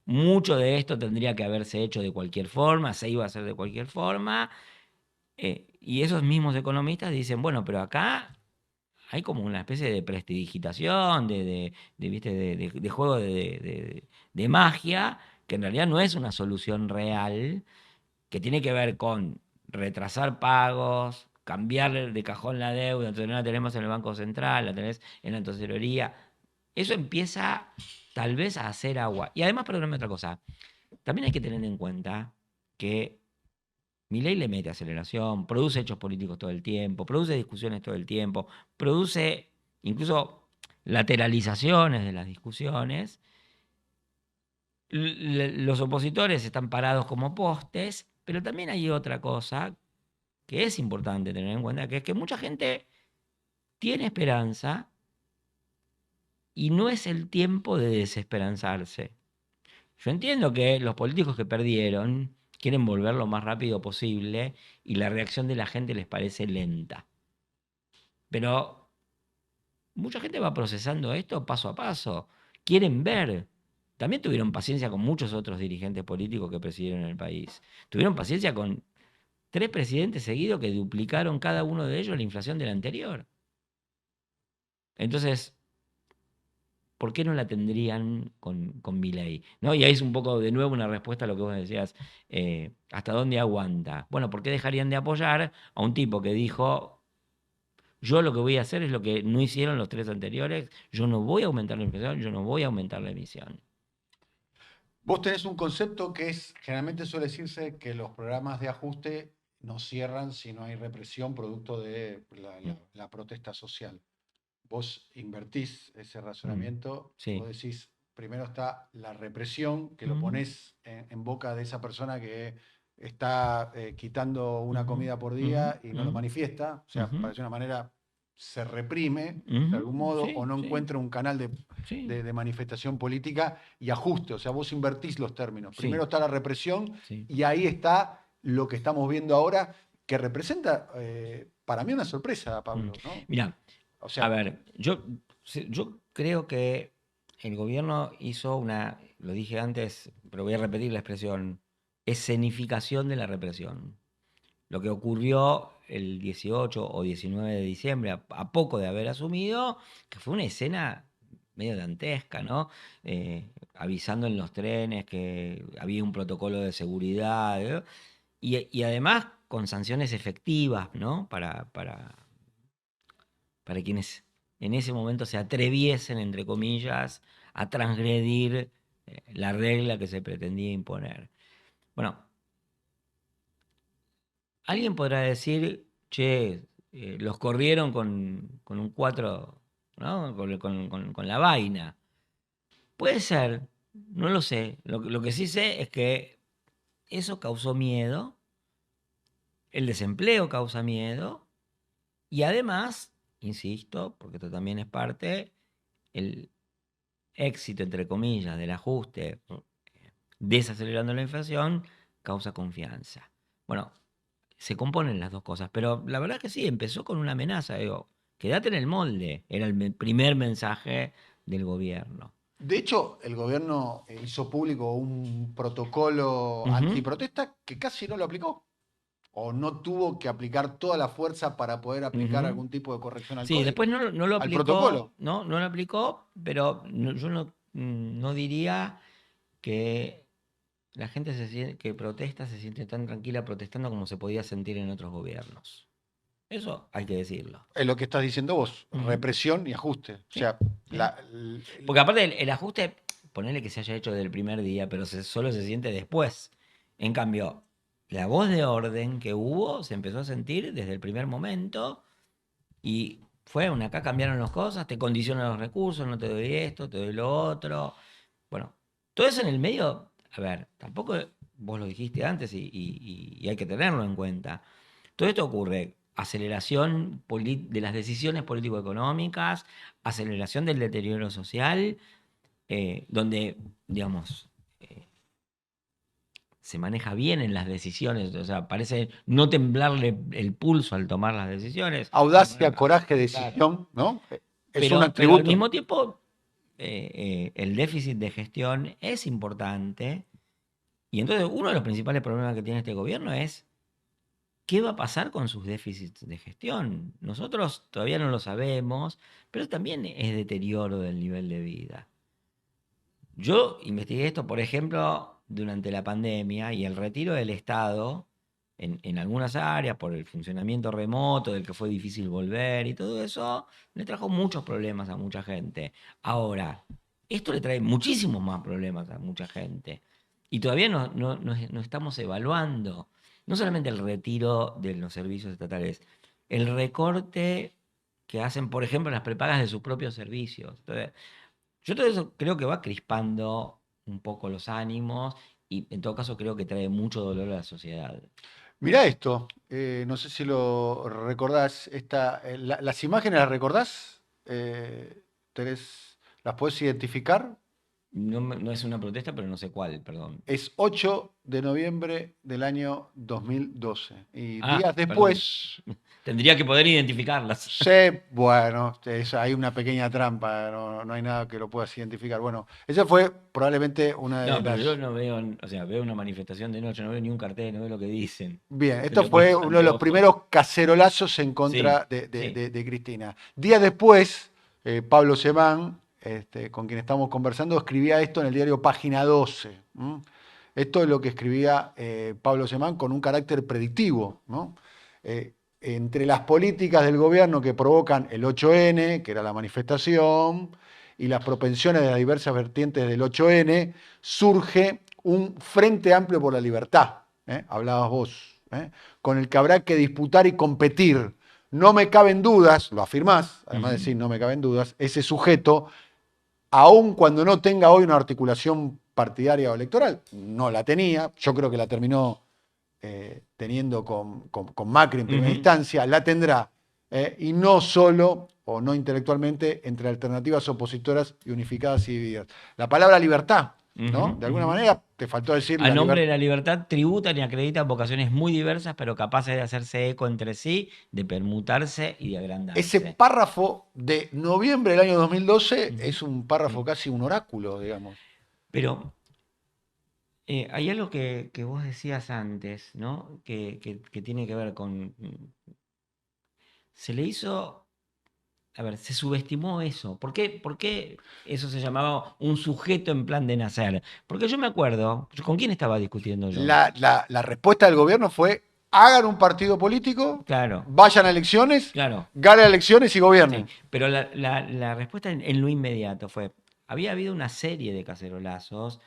mucho de esto tendría que haberse hecho de cualquier forma, se iba a hacer de cualquier forma. Y esos mismos economistas dicen, bueno, pero acá hay como una especie de prestidigitación, ¿viste? de juego de magia, que en realidad no es una solución real, que tiene que ver con retrasar pagos, cambiar de cajón la deuda, entonces no la tenemos en el Banco Central, la tenés en la tesorería. Eso empieza tal vez a hacer agua. Y además, perdóname otra cosa, también hay que tener en cuenta que Milei le mete aceleración, produce hechos políticos todo el tiempo, produce discusiones todo el tiempo, produce incluso lateralizaciones de las discusiones. Los opositores están parados como postes, pero también hay otra cosa que es importante tener en cuenta, que es que mucha gente tiene esperanza y no es el tiempo de desesperanzarse. Yo entiendo que los políticos que perdieron quieren volver lo más rápido posible y la reacción de la gente les parece lenta. Pero mucha gente va procesando esto paso a paso. Quieren ver. También tuvieron paciencia con muchos otros dirigentes políticos que presidieron el país. Tuvieron paciencia con 3 presidentes seguidos que duplicaron cada uno de ellos la inflación del anterior. Entonces, ¿por qué no la tendrían con Milei? ¿No? Y ahí es un poco de nuevo una respuesta a lo que vos decías, ¿hasta dónde aguanta? Bueno, ¿por qué dejarían de apoyar a un tipo que dijo, yo lo que voy a hacer es lo que no hicieron los 3 anteriores, yo no voy a aumentar la inflación, yo no voy a aumentar la emisión? Vos tenés un concepto que es, generalmente suele decirse que los programas de ajuste no cierran si no hay represión producto de la protesta social. Vos invertís ese razonamiento, Sí. vos decís, primero está la represión, que lo ponés en boca de esa persona que está quitando una comida por día y no lo manifiesta, o sea, para decir una manera, se reprime de algún modo, Sí, o no sí. encuentra un canal de manifestación política y ajuste, o sea, vos invertís los términos. Sí. Primero está la represión Sí. y ahí está lo que estamos viendo ahora, que representa para mí una sorpresa, Pablo, ¿no? Mirá, O sea, a ver, yo creo que el gobierno hizo una, lo dije antes, pero voy a repetir la expresión, escenificación de la represión. Lo que ocurrió el 18 o 19 de diciembre, a poco de haber asumido, que fue una escena medio dantesca, ¿no? Avisando en los trenes que había un protocolo de seguridad, ¿no? Y además con sanciones efectivas, ¿no? Para quienes en ese momento se atreviesen, entre comillas, a transgredir la regla que se pretendía imponer. Bueno, alguien podrá decir, che, los corrieron con un 4, ¿no? Con la vaina. Puede ser, no lo sé. Lo que sí sé es que eso causó miedo, el desempleo causa miedo, y además, insisto, porque esto también es parte, el éxito, entre comillas, del ajuste, desacelerando la inflación, causa confianza. Bueno, se componen las dos cosas, pero la verdad que sí, empezó con una amenaza, digo, quédate en el molde, era el primer mensaje del gobierno. de hecho, el gobierno hizo público un protocolo antiprotesta que casi no lo aplicó. O no tuvo que aplicar toda la fuerza para poder aplicar algún tipo de corrección al Sí, código. después no lo al aplicó. protocolo. No lo aplicó, pero yo no diría que la gente que protesta se siente tan tranquila protestando como se podía sentir en otros gobiernos. Eso hay que decirlo. Es lo que estás diciendo vos, represión y ajuste. O sea, Porque aparte el ajuste, ponele que se haya hecho desde el primer día, pero solo se siente después. En cambio, la voz de orden que hubo se empezó a sentir desde el primer momento y fue acá cambiaron las cosas, te condicionan los recursos, no te doy esto, te doy lo otro. Bueno, todo eso en el medio, a ver, tampoco vos lo dijiste antes y hay que tenerlo en cuenta. Todo esto ocurre aceleración de las decisiones político-económicas, aceleración del deterioro social, donde, digamos, se maneja bien en las decisiones, o sea, parece no temblarle el pulso al tomar las decisiones. Audacia, coraje, decisión, ¿no? Es un Pero atributo. al mismo tiempo, el déficit de gestión es importante. Y entonces uno de los principales problemas que tiene este gobierno es ¿qué va a pasar con sus déficits de gestión? Nosotros todavía no lo sabemos, pero también es deterioro del nivel de vida. Yo investigué esto, por ejemplo, durante la pandemia y el retiro del Estado en algunas áreas por el funcionamiento remoto, del que fue difícil volver y todo eso, le trajo muchos problemas a mucha gente. Ahora, esto le trae muchísimos más problemas a mucha gente. Y todavía no estamos evaluando, no solamente el retiro de los servicios estatales, el recorte que hacen, por ejemplo, las prepagas de sus propios servicios. Entonces, yo todo eso creo que va crispando un poco los ánimos y en todo caso creo que trae mucho dolor a la sociedad. Mirá esto, no sé si lo recordás, las imágenes las recordás, ¿las podés identificar? No es una protesta, pero no sé cuál, perdón. Es 8 de noviembre del año 2012. Y Ah, días después... perdón. Tendría que poder identificarlas. Sí, bueno, hay una pequeña trampa, no hay nada que lo puedas identificar. Bueno, esa fue probablemente una de No, pero las... yo no veo, o sea, veo una manifestación de noche, no veo ni un cartel, no veo lo que dicen. Bien, esto Pero fue por uno de los anteojos. primeros cacerolazos en contra de Cristina. Días después, Pablo Semán, con quien estamos conversando, escribía esto en el diario Página 12. Esto es lo que escribía Pablo Semán con un carácter predictivo, ¿no? Entre las políticas del gobierno que provocan el 8N, que era la manifestación, y las propensiones de las diversas vertientes del 8N, surge un Frente Amplio por la Libertad, hablabas vos, con el que habrá que disputar y competir. No me caben dudas, lo afirmás, además de decir no me caben dudas, ese sujeto, aun cuando no tenga hoy una articulación partidaria o electoral, no la tenía, yo creo que la terminó teniendo con Macri en primera instancia, la tendrá, y no solo, o no intelectualmente, entre alternativas opositoras y unificadas y divididas. La palabra libertad, ¿no? De alguna manera te faltó decir... A nombre de la libertad tributan y acreditan vocaciones muy diversas, pero capaces de hacerse eco entre sí, de permutarse y de agrandarse. Ese párrafo de noviembre del año 2012 es un párrafo casi un oráculo, digamos. Pero hay algo que vos decías antes, ¿no? Que tiene que ver con... Se le hizo... A ver, se subestimó eso. ¿Por qué eso se llamaba un sujeto en plan de nacer? Porque yo me acuerdo, ¿con quién estaba discutiendo yo? La respuesta del gobierno fue: hagan un partido político, claro, vayan a elecciones, claro, ganen elecciones y gobiernen. Sí, pero la respuesta en lo inmediato fue: había habido una serie de cacerolazos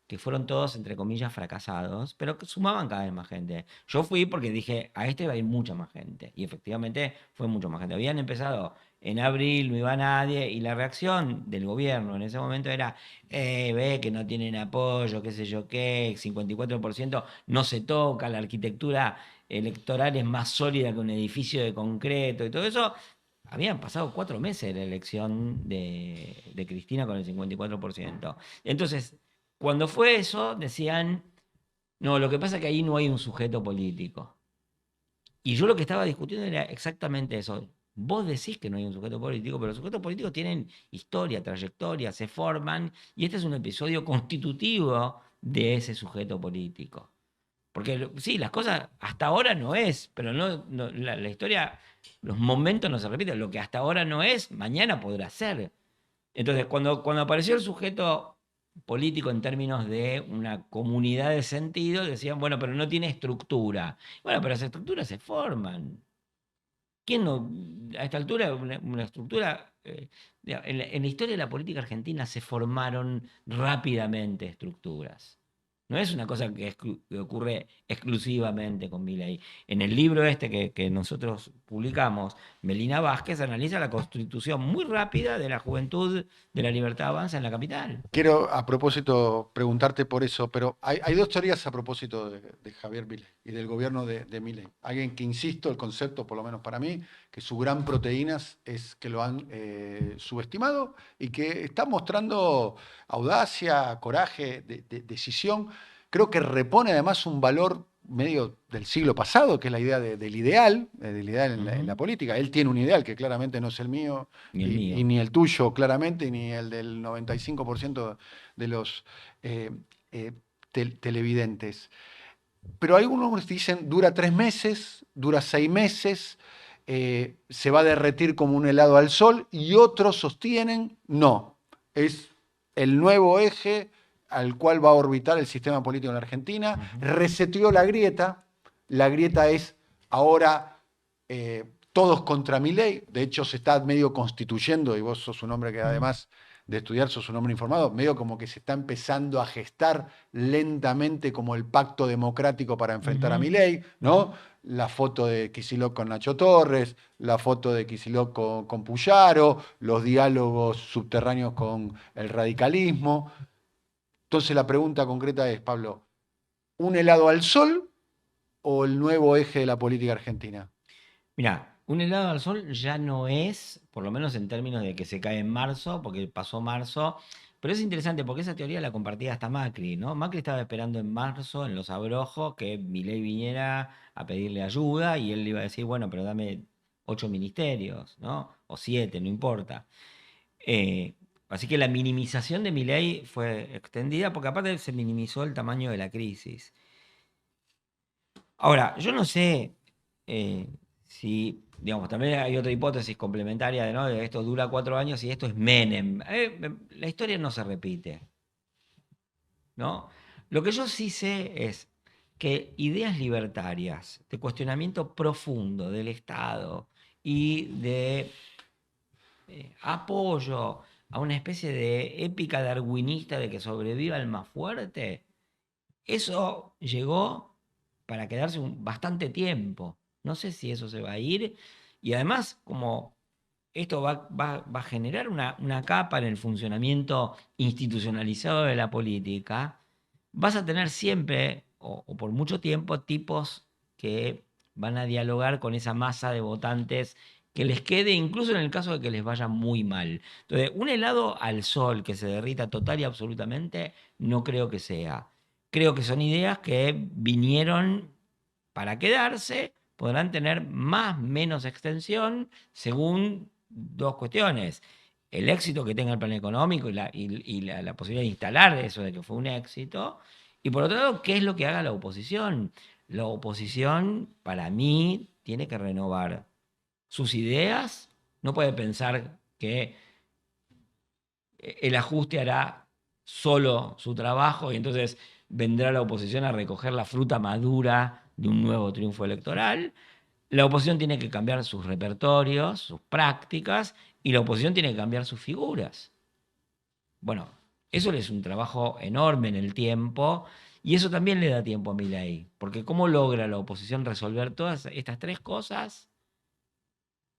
que fueron todos, entre comillas, fracasados, pero que sumaban cada vez más gente. Yo fui porque dije, a este va a ir mucha más gente. Y efectivamente fue mucha más gente. Habían empezado en abril, no iba nadie, y la reacción del gobierno en ese momento era, ve que no tienen apoyo, qué sé yo qué, 54% no se toca, la arquitectura electoral es más sólida que un edificio de concreto y todo eso. Habían pasado 4 meses de la elección de Cristina con el 54%. Entonces, cuando fue eso, decían, no, lo que pasa es que ahí no hay un sujeto político. Y yo lo que estaba discutiendo era exactamente eso. Vos decís que no hay un sujeto político, pero los sujetos políticos tienen historia, trayectoria, se forman, y este es un episodio constitutivo de ese sujeto político. Porque sí, las cosas hasta ahora no es, pero la historia, los momentos no se repiten. Lo que hasta ahora no es, mañana podrá ser. Entonces, cuando apareció el sujeto político en términos de una comunidad de sentido, decían, bueno, pero no tiene estructura. Bueno, pero las estructuras se forman. ¿Quién no? A esta altura, una estructura... en la historia de la política argentina se formaron rápidamente estructuras. No es una cosa que ocurre exclusivamente con Milei. En el libro que nosotros publicamos, Melina Vázquez analiza la constitución muy rápida de la Juventud de la Libertad Avanza en la capital. Quiero, a propósito, preguntarte por eso, pero hay dos teorías a propósito de Javier Milei y del gobierno de Milei. Alguien que, insisto, el concepto, por lo menos para mí, que su gran proteína es que lo han subestimado y que está mostrando audacia, coraje, decisión. Creo que repone además un valor medio del siglo pasado, que es la idea del ideal en la política. Él tiene un ideal que claramente no es el mío, y ni el tuyo, claramente, ni el del 95% de los televidentes. Pero algunos dicen, dura 3 meses, dura 6 meses, se va a derretir como un helado al sol, y otros sostienen, no, es el nuevo eje al cual va a orbitar el sistema político en la Argentina, reseteó la grieta es ahora todos contra Milei, de hecho se está medio constituyendo, y vos sos un hombre que además de estudiar sos un hombre informado, medio como que se está empezando a gestar lentamente como el pacto democrático para enfrentar a Milei, ¿no? La foto de Kicillof con Nacho Torres, la foto de Kicillof con Puyaro, los diálogos subterráneos con el radicalismo. Entonces la pregunta concreta es, Pablo, ¿un helado al sol o el nuevo eje de la política argentina? Mira, un helado al sol ya no es, por lo menos en términos de que se cae en marzo, porque pasó marzo, pero es interesante porque esa teoría la compartía hasta Macri, ¿no? Macri estaba esperando en marzo, en los abrojos, que Milei viniera a pedirle ayuda y él le iba a decir, bueno, pero dame 8 ministerios, ¿no? O 7, no importa. Así que la minimización de Milei fue extendida porque aparte se minimizó el tamaño de la crisis. Ahora, yo no sé si, digamos, también hay otra hipótesis complementaria ¿no? de esto dura 4 años y esto es Menem. La historia no se repite, ¿no? Lo que yo sí sé es que ideas libertarias, de cuestionamiento profundo del Estado y de apoyo a una especie de épica darwinista de que sobreviva el más fuerte, eso llegó para quedarse bastante tiempo. No sé si eso se va a ir. Y además, como esto va a generar una capa en el funcionamiento institucionalizado de la política, vas a tener siempre, o por mucho tiempo, tipos que van a dialogar con esa masa de votantes que les quede, incluso en el caso de que les vaya muy mal. Entonces, un helado al sol que se derrita total y absolutamente, no creo que sea. Creo que son ideas que vinieron para quedarse, podrán tener más o menos extensión según 2 cuestiones. El éxito que tenga el plan económico y la posibilidad de instalar eso de que fue un éxito. Y por otro lado, ¿qué es lo que haga la oposición? La oposición, para mí, tiene que renovar sus ideas, no puede pensar que el ajuste hará solo su trabajo y entonces vendrá la oposición a recoger la fruta madura de un nuevo triunfo electoral. La oposición tiene que cambiar sus repertorios, sus prácticas, y la oposición tiene que cambiar sus figuras. Bueno, eso es un trabajo enorme en el tiempo, y eso también le da tiempo a Milei, porque ¿cómo logra la oposición resolver todas estas 3 cosas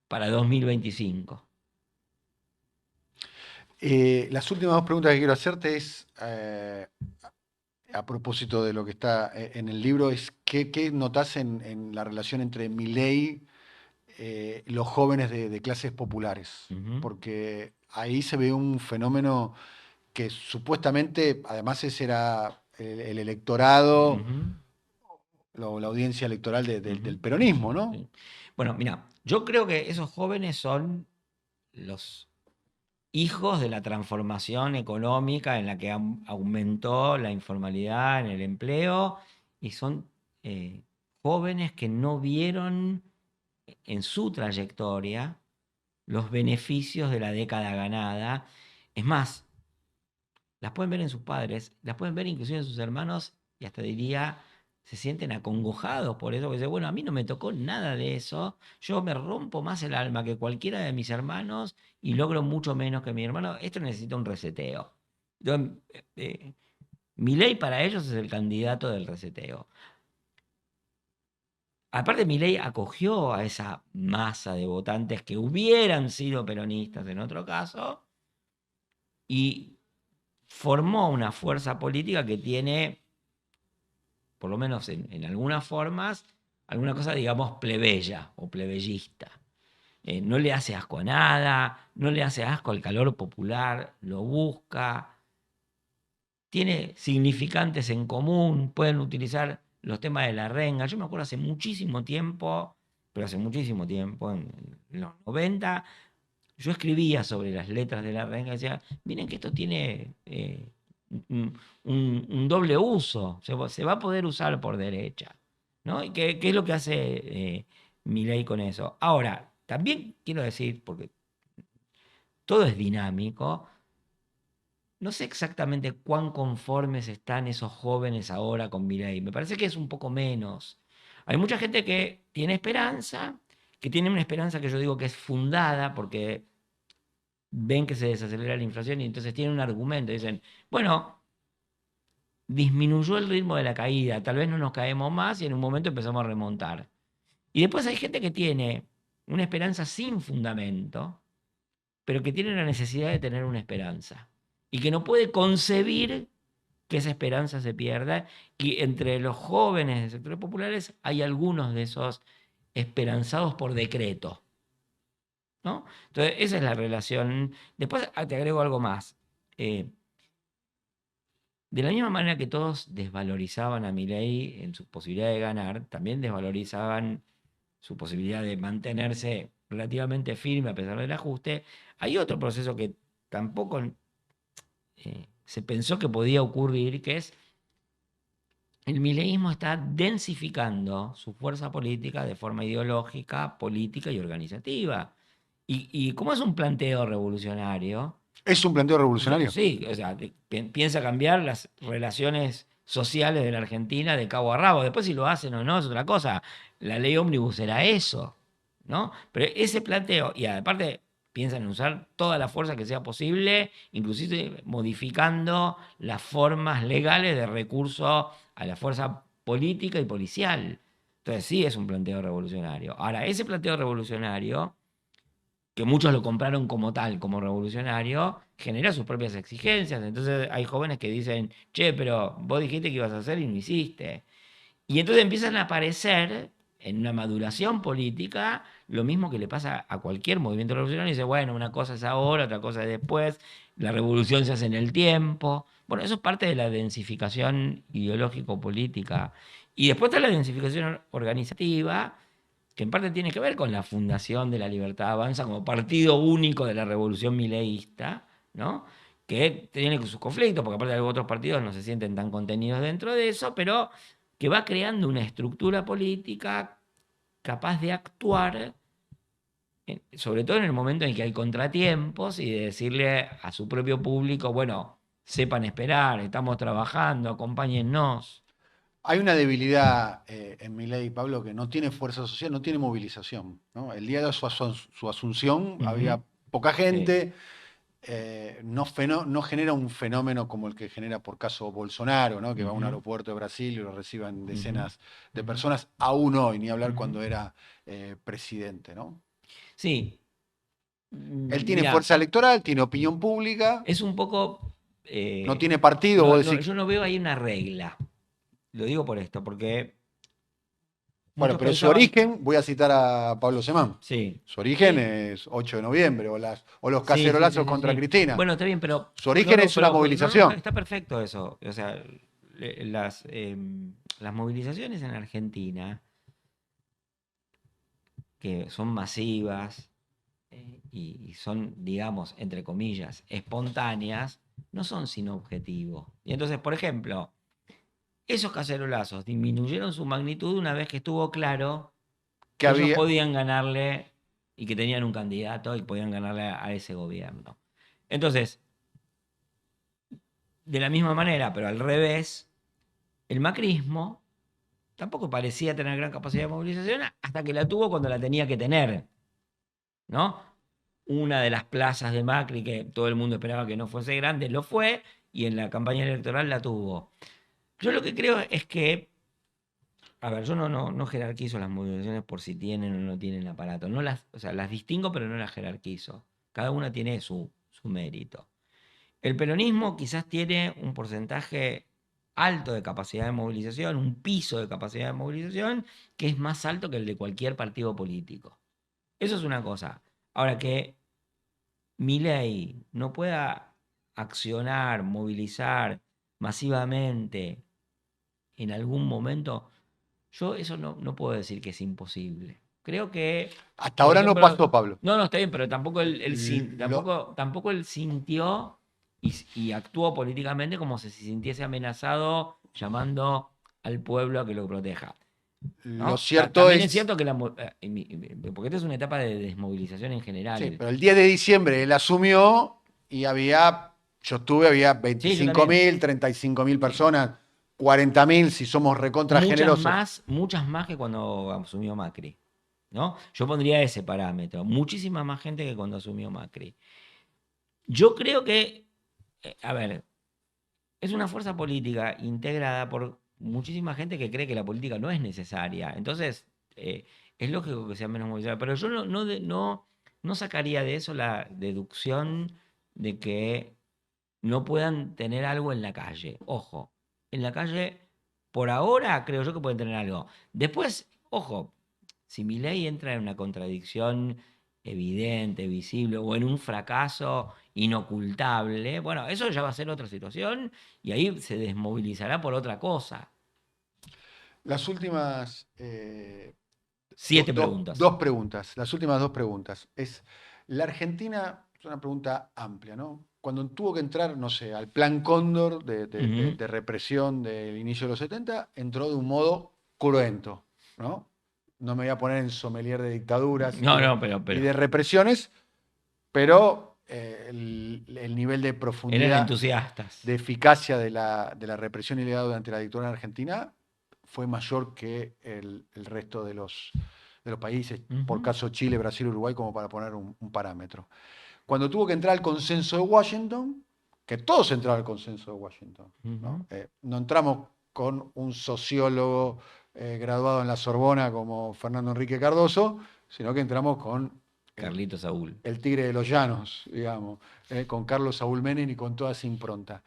para 2025? Las últimas 2 preguntas que quiero hacerte es, a propósito de lo que está en el libro, es ¿qué notás en la relación entre Milei y los jóvenes de clases populares? Porque ahí se ve un fenómeno que supuestamente, además ese era el electorado, la audiencia electoral del peronismo, ¿no? Sí. Bueno, mira, yo creo que esos jóvenes son los hijos de la transformación económica en la que aumentó la informalidad en el empleo, y son jóvenes que no vieron en su trayectoria los beneficios de la década ganada. Es más, las pueden ver en sus padres, las pueden ver inclusive en sus hermanos, y hasta diría, se sienten acongojados por eso, que dicen, bueno, a mí no me tocó nada de eso, yo me rompo más el alma que cualquiera de mis hermanos y logro mucho menos que mi hermano, esto necesita un reseteo. Entonces, Milei para ellos es el candidato del reseteo. Aparte, Milei acogió a esa masa de votantes que hubieran sido peronistas en otro caso y formó una fuerza política que tiene, por lo menos en algunas formas, alguna cosa, digamos, plebeya o plebeyista. No le hace asco a nada, no le hace asco al calor popular, lo busca, tiene significantes en común, pueden utilizar los temas de la renga. Yo me acuerdo hace muchísimo tiempo, pero hace muchísimo tiempo, en los 90, yo escribía sobre las letras de la renga y decía, miren que esto tiene un doble uso, se va a poder usar por derecha, ¿no? ¿Y qué es lo que hace Milei con eso? Ahora, también quiero decir, porque todo es dinámico, no sé exactamente cuán conformes están esos jóvenes ahora con Milei. Me parece que es un poco menos. Hay mucha gente que tiene esperanza, que tiene una esperanza que yo digo que es fundada, porque ven que se desacelera la inflación y entonces tienen un argumento. Dicen, bueno, disminuyó el ritmo de la caída, tal vez no nos caemos más y en un momento empezamos a remontar. Y después hay gente que tiene una esperanza sin fundamento, pero que tiene la necesidad de tener una esperanza. Y que no puede concebir que esa esperanza se pierda. Y entre los jóvenes de sectores populares hay algunos de esos esperanzados por decreto, ¿no? Entonces, esa es la relación. Después te agrego algo más. De la misma manera que todos desvalorizaban a Milei en su posibilidad de ganar, también desvalorizaban su posibilidad de mantenerse relativamente firme a pesar del ajuste. Hay otro proceso que tampoco se pensó que podía ocurrir, que es el mileísmo está densificando su fuerza política de forma ideológica, política y organizativa. Y como es un planteo revolucionario... ¿Es un planteo revolucionario? Sí, o sea, piensa cambiar las relaciones sociales de la Argentina de cabo a rabo. Después si lo hacen o no es otra cosa. La ley ómnibus era eso, ¿no? Pero ese planteo, y aparte piensan en usar toda la fuerza que sea posible, inclusive modificando las formas legales de recurso a la fuerza política y policial. Entonces sí es un planteo revolucionario. Ahora, ese planteo revolucionario, que muchos lo compraron como tal, como revolucionario, genera sus propias exigencias. Entonces hay jóvenes que dicen, che, pero vos dijiste que ibas a hacer y no hiciste. Y entonces empiezan a aparecer en una maduración política lo mismo que le pasa a cualquier movimiento revolucionario. Y dice, bueno, una cosa es ahora, otra cosa es después, la revolución se hace en el tiempo. Bueno, eso es parte de la densificación ideológico-política. Y después está la densificación organizativa, que en parte tiene que ver con la fundación de La Libertad Avanza como partido único de la revolución mileísta, ¿no? Que tiene sus conflictos, porque aparte de otros partidos no se sienten tan contenidos dentro de eso, pero que va creando una estructura política capaz de actuar, sobre todo en el momento en que hay contratiempos, y de decirle a su propio público, bueno, sepan esperar, estamos trabajando, acompáñennos. Hay una debilidad en Milei, Pablo, que no tiene fuerza social, no tiene movilización, ¿no? El día de su asunción había poca gente. Sí. No genera un fenómeno como el que genera por caso Bolsonaro, ¿no? Que va a un aeropuerto de Brasil y lo reciban decenas de personas, aún hoy, ni hablar cuando era presidente, ¿no? Sí. Él tiene fuerza electoral, tiene opinión pública. Es un poco... no tiene partido, vos decís. Yo no veo ahí una regla. Lo digo por esto, porque... Bueno, pero su origen, voy a citar a Pablo Semán. Sí. Su origen es 8 de noviembre, o los cacerolazos contra Cristina. Bueno, está bien, pero... Su origen es una movilización. Está perfecto eso. O sea, las movilizaciones en Argentina, que son masivas y son, digamos, entre comillas, espontáneas, no son sin objetivo. Y entonces, por ejemplo... Esos cacerolazos disminuyeron su magnitud una vez que estuvo claro que ellos podían ganarle y que tenían un candidato y podían ganarle a ese gobierno. Entonces, de la misma manera, pero al revés, el macrismo tampoco parecía tener gran capacidad de movilización hasta que la tuvo cuando la tenía que tener, ¿no? Una de las plazas de Macri que todo el mundo esperaba que no fuese grande, lo fue, y en la campaña electoral la tuvo. Yo lo que creo es que, a ver, yo no jerarquizo las movilizaciones por si tienen o no tienen aparato. O sea, las distingo, pero no las jerarquizo. Cada una tiene su mérito. El peronismo quizás tiene un porcentaje alto de capacidad de movilización, un piso de capacidad de movilización que es más alto que el de cualquier partido político. Eso es una cosa. Ahora, que Milei no pueda accionar, movilizar masivamente en algún momento, yo eso no puedo decir que es imposible. Creo que... Hasta ahora no pasó, Pablo. No, está bien, pero tampoco él sintió y actuó políticamente como si se sintiese amenazado, llamando al pueblo a que lo proteja. ¿No? Lo cierto También es... es cierto que porque esta es una etapa de desmovilización en general. Sí, pero el 10 de diciembre él asumió y había 25.000, 35.000 personas, 40.000 si somos recontra generosos. Muchas más que cuando asumió Macri, ¿no? Yo pondría ese parámetro. Muchísima más gente que cuando asumió Macri. Yo creo que, a ver, es una fuerza política integrada por muchísima gente que cree que la política no es necesaria. Entonces, es lógico que sea menos movilizada. Pero yo no sacaría de eso la deducción de que no puedan tener algo en la calle. Ojo, en la calle, por ahora, creo yo que pueden tener algo. Después, ojo, si Milei entra en una contradicción evidente, visible, o en un fracaso inocultable, bueno, eso ya va a ser otra situación y ahí se desmovilizará por otra cosa. Las últimas... 7 preguntas. Dos preguntas. Las últimas 2 preguntas. La Argentina, es una pregunta amplia, ¿no? Cuando tuvo que entrar, no sé, al plan Cóndor de represión del inicio de los 70, entró de un modo cruento, ¿no? No me voy a poner en sommelier de dictaduras y de represiones, pero el nivel de profundidad, eran entusiastas, de eficacia de la represión ilegal durante la dictadura en Argentina fue mayor que el resto de los países, por caso Chile, Brasil, Uruguay, como para poner un parámetro. Cuando tuvo que entrar al consenso de Washington, que todos entraron al consenso de Washington, ¿no? No entramos con un sociólogo graduado en la Sorbona como Fernando Enrique Cardoso, sino que entramos con Carlito Saúl, el tigre de los llanos, digamos, con Carlos Saúl Menem y con toda esa impronta.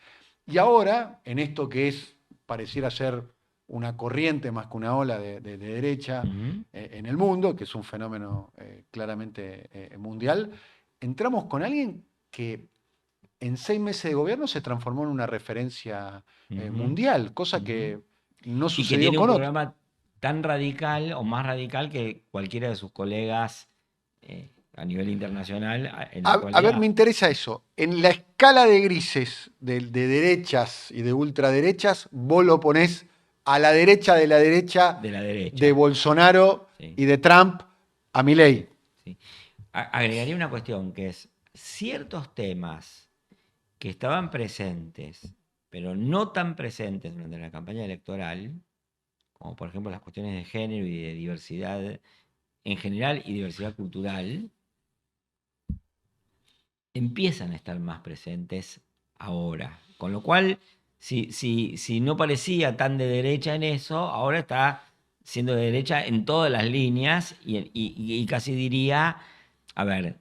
Y ahora, en esto que pareciera ser una corriente más que una ola de derecha en el mundo, que es un fenómeno claramente mundial, entramos con alguien que en 6 meses de gobierno se transformó en una referencia mundial, cosa que no sucedió con otro. Y que tiene un programa tan radical o más radical que cualquiera de sus colegas a nivel internacional. A ver, me interesa eso. En la escala de grises de derechas y de ultraderechas, vos lo ponés a la derecha de la derecha de Bolsonaro y de Trump a Milei. Sí. Agregaría una cuestión, que es ciertos temas que estaban presentes, pero no tan presentes durante la campaña electoral, como por ejemplo las cuestiones de género y de diversidad en general y diversidad cultural, empiezan a estar más presentes ahora. Con lo cual, si no parecía tan de derecha en eso, ahora está siendo de derecha en todas las líneas y casi diría, a ver,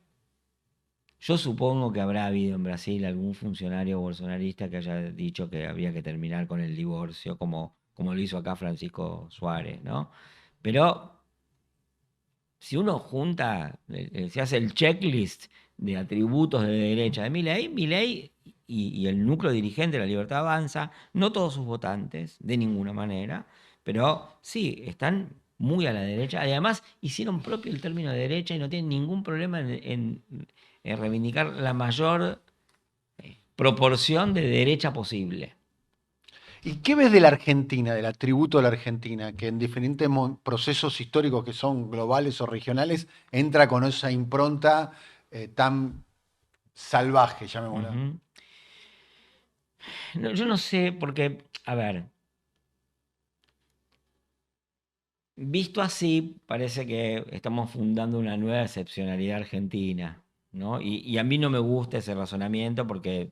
yo supongo que habrá habido en Brasil algún funcionario bolsonarista que haya dicho que había que terminar con el divorcio, como lo hizo acá Francisco Suárez, ¿no? Pero si uno junta, se hace el checklist de atributos de derecha de Milei y el núcleo dirigente de La Libertad Avanza, no todos sus votantes, de ninguna manera, pero sí, están muy a la derecha. Además, hicieron propio el término de derecha y no tienen ningún problema en reivindicar la mayor proporción de derecha posible. ¿Y qué ves de la Argentina, del atributo de la Argentina, que en diferentes procesos históricos que son globales o regionales, entra con esa impronta tan salvaje, llamémosla? No, yo no sé, porque, a ver, visto así, parece que estamos fundando una nueva excepcionalidad argentina, ¿no? Y a mí no me gusta ese razonamiento porque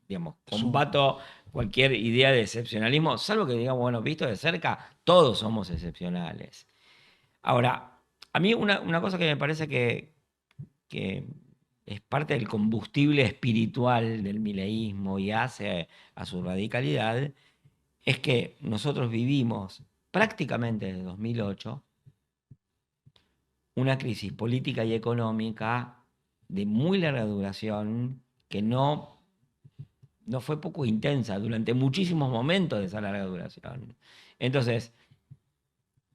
digamos, combato cualquier idea de excepcionalismo, salvo que digamos, bueno, visto de cerca, todos somos excepcionales. Ahora, a mí una cosa que me parece que es parte del combustible espiritual del mileísmo y hace a su radicalidad, es que nosotros vivimos prácticamente desde 2008 una crisis política y económica de muy larga duración que no fue poco intensa durante muchísimos momentos de esa larga duración. Entonces,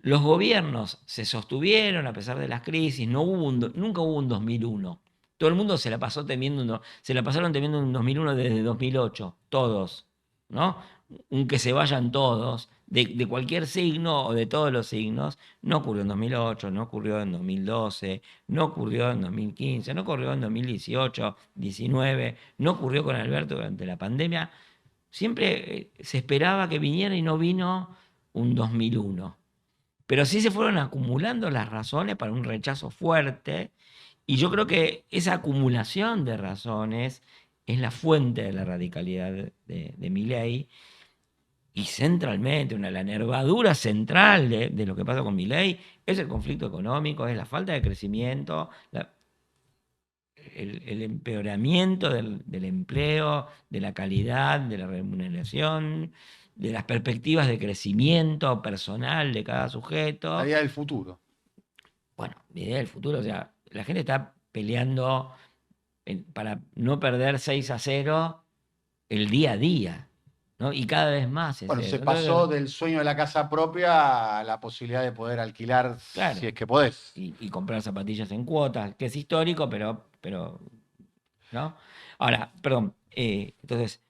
los gobiernos se sostuvieron a pesar de las crisis, nunca hubo un 2001. Todo el mundo se la pasaron temiendo un 2001 desde 2008, todos, ¿no? Que se vayan todos, de cualquier signo o de todos los signos. No ocurrió en 2008, no ocurrió en 2012, no ocurrió en 2015, no ocurrió en 2018, 19, no ocurrió con Alberto durante la pandemia. Siempre se esperaba que viniera y no vino un 2001. Pero sí se fueron acumulando las razones para un rechazo fuerte, y yo creo que esa acumulación de razones es la fuente de la radicalidad de Milei, y centralmente, la nervadura central de lo que pasa con Milei es el conflicto económico, es la falta de crecimiento, el empeoramiento del empleo, de la calidad, de la remuneración, de las perspectivas de crecimiento personal de cada sujeto. La idea del futuro. Bueno, la idea del futuro, o sea, la gente está peleando para no perder 6-0 el día a día, ¿no? Y cada vez más. Bueno, se pasó del sueño de la casa propia a la posibilidad de poder alquilar, claro, si es que podés. Y comprar zapatillas en cuotas, que es histórico, pero ¿no? Ahora, perdón, entonces,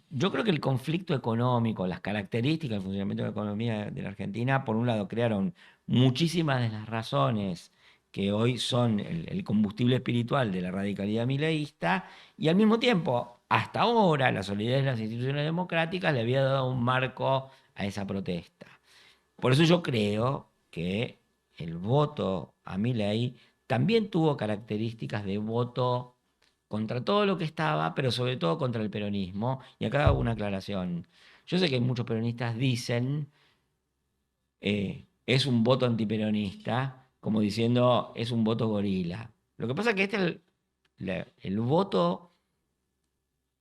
yo creo que el conflicto económico, las características del funcionamiento de la economía de la Argentina, por un lado, crearon muchísimas de las razones que hoy son el combustible espiritual de la radicalidad mileísta, y al mismo tiempo, hasta ahora, la solidez de las instituciones democráticas le había dado un marco a esa protesta. Por eso yo creo que el voto a Milei también tuvo características de voto contra todo lo que estaba, pero sobre todo contra el peronismo. Y acá hago una aclaración. Yo sé que muchos peronistas dicen es un voto antiperonista, como diciendo es un voto gorila. Lo que pasa es que este es el voto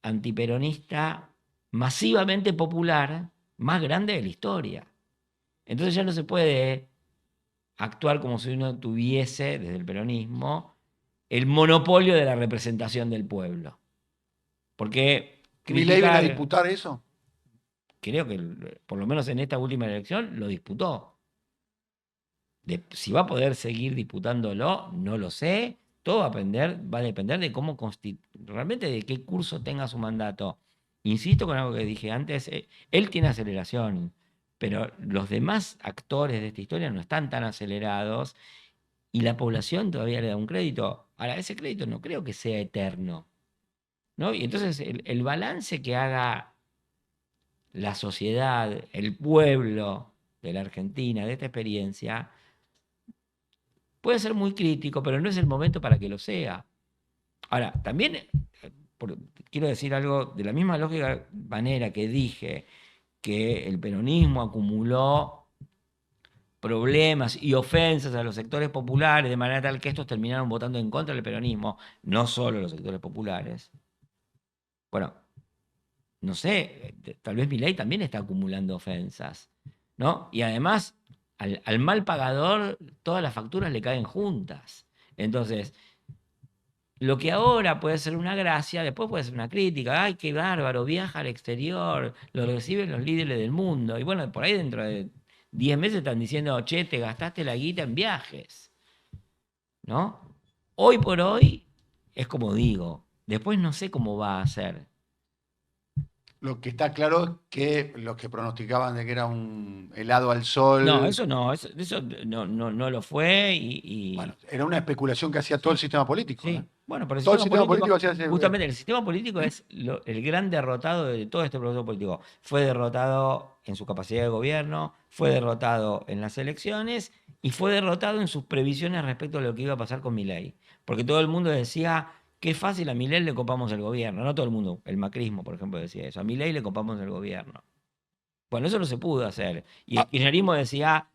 antiperonista masivamente popular más grande de la historia. Entonces ya no se puede actuar como si uno tuviese, desde el peronismo, el monopolio de la representación del pueblo. Porque ¿Milei viene a disputar eso? Creo que, por lo menos en esta última elección, lo disputó. Si va a poder seguir disputándolo, no lo sé. Todo va a depender de cómo realmente de qué curso tenga su mandato. Insisto con algo que dije antes, él tiene aceleración, pero los demás actores de esta historia no están tan acelerados, y la población todavía le da un crédito. Ahora, ese crédito no creo que sea eterno, ¿no? Y entonces el balance que haga la sociedad, el pueblo de la Argentina, de esta experiencia, puede ser muy crítico, pero no es el momento para que lo sea. Ahora, también quiero decir algo de la misma lógica manera que dije que el peronismo acumuló problemas y ofensas a los sectores populares de manera tal que estos terminaron votando en contra del peronismo, no solo los sectores populares. Bueno, no sé, tal vez Milei también está acumulando ofensas, ¿no? Y además, al mal pagador, todas las facturas le caen juntas. Entonces, lo que ahora puede ser una gracia, después puede ser una crítica. ¡Ay, qué bárbaro! Viaja al exterior, lo reciben los líderes del mundo. Y bueno, por ahí dentro de 10 meses están diciendo, che, te gastaste la guita en viajes, ¿no? Hoy por hoy es como digo, después no sé cómo va a ser. Lo que está claro es que los que pronosticaban de que era un helado al sol... No, eso no lo fue y... Bueno, era una especulación que hacía todo el sistema político. Sí. Bueno, pero todo el sistema político hacía... Justamente el sistema político es el gran derrotado de todo este proceso político. Fue derrotado en su capacidad de gobierno, fue derrotado en las elecciones y fue derrotado en sus previsiones respecto a lo que iba a pasar con Milei. Porque todo el mundo decía, qué fácil a Milei le copamos el gobierno. No todo el mundo, el macrismo, por ejemplo, decía eso. A Milei le copamos el gobierno. Bueno, eso no se pudo hacer. Y el kirchnerismo decía,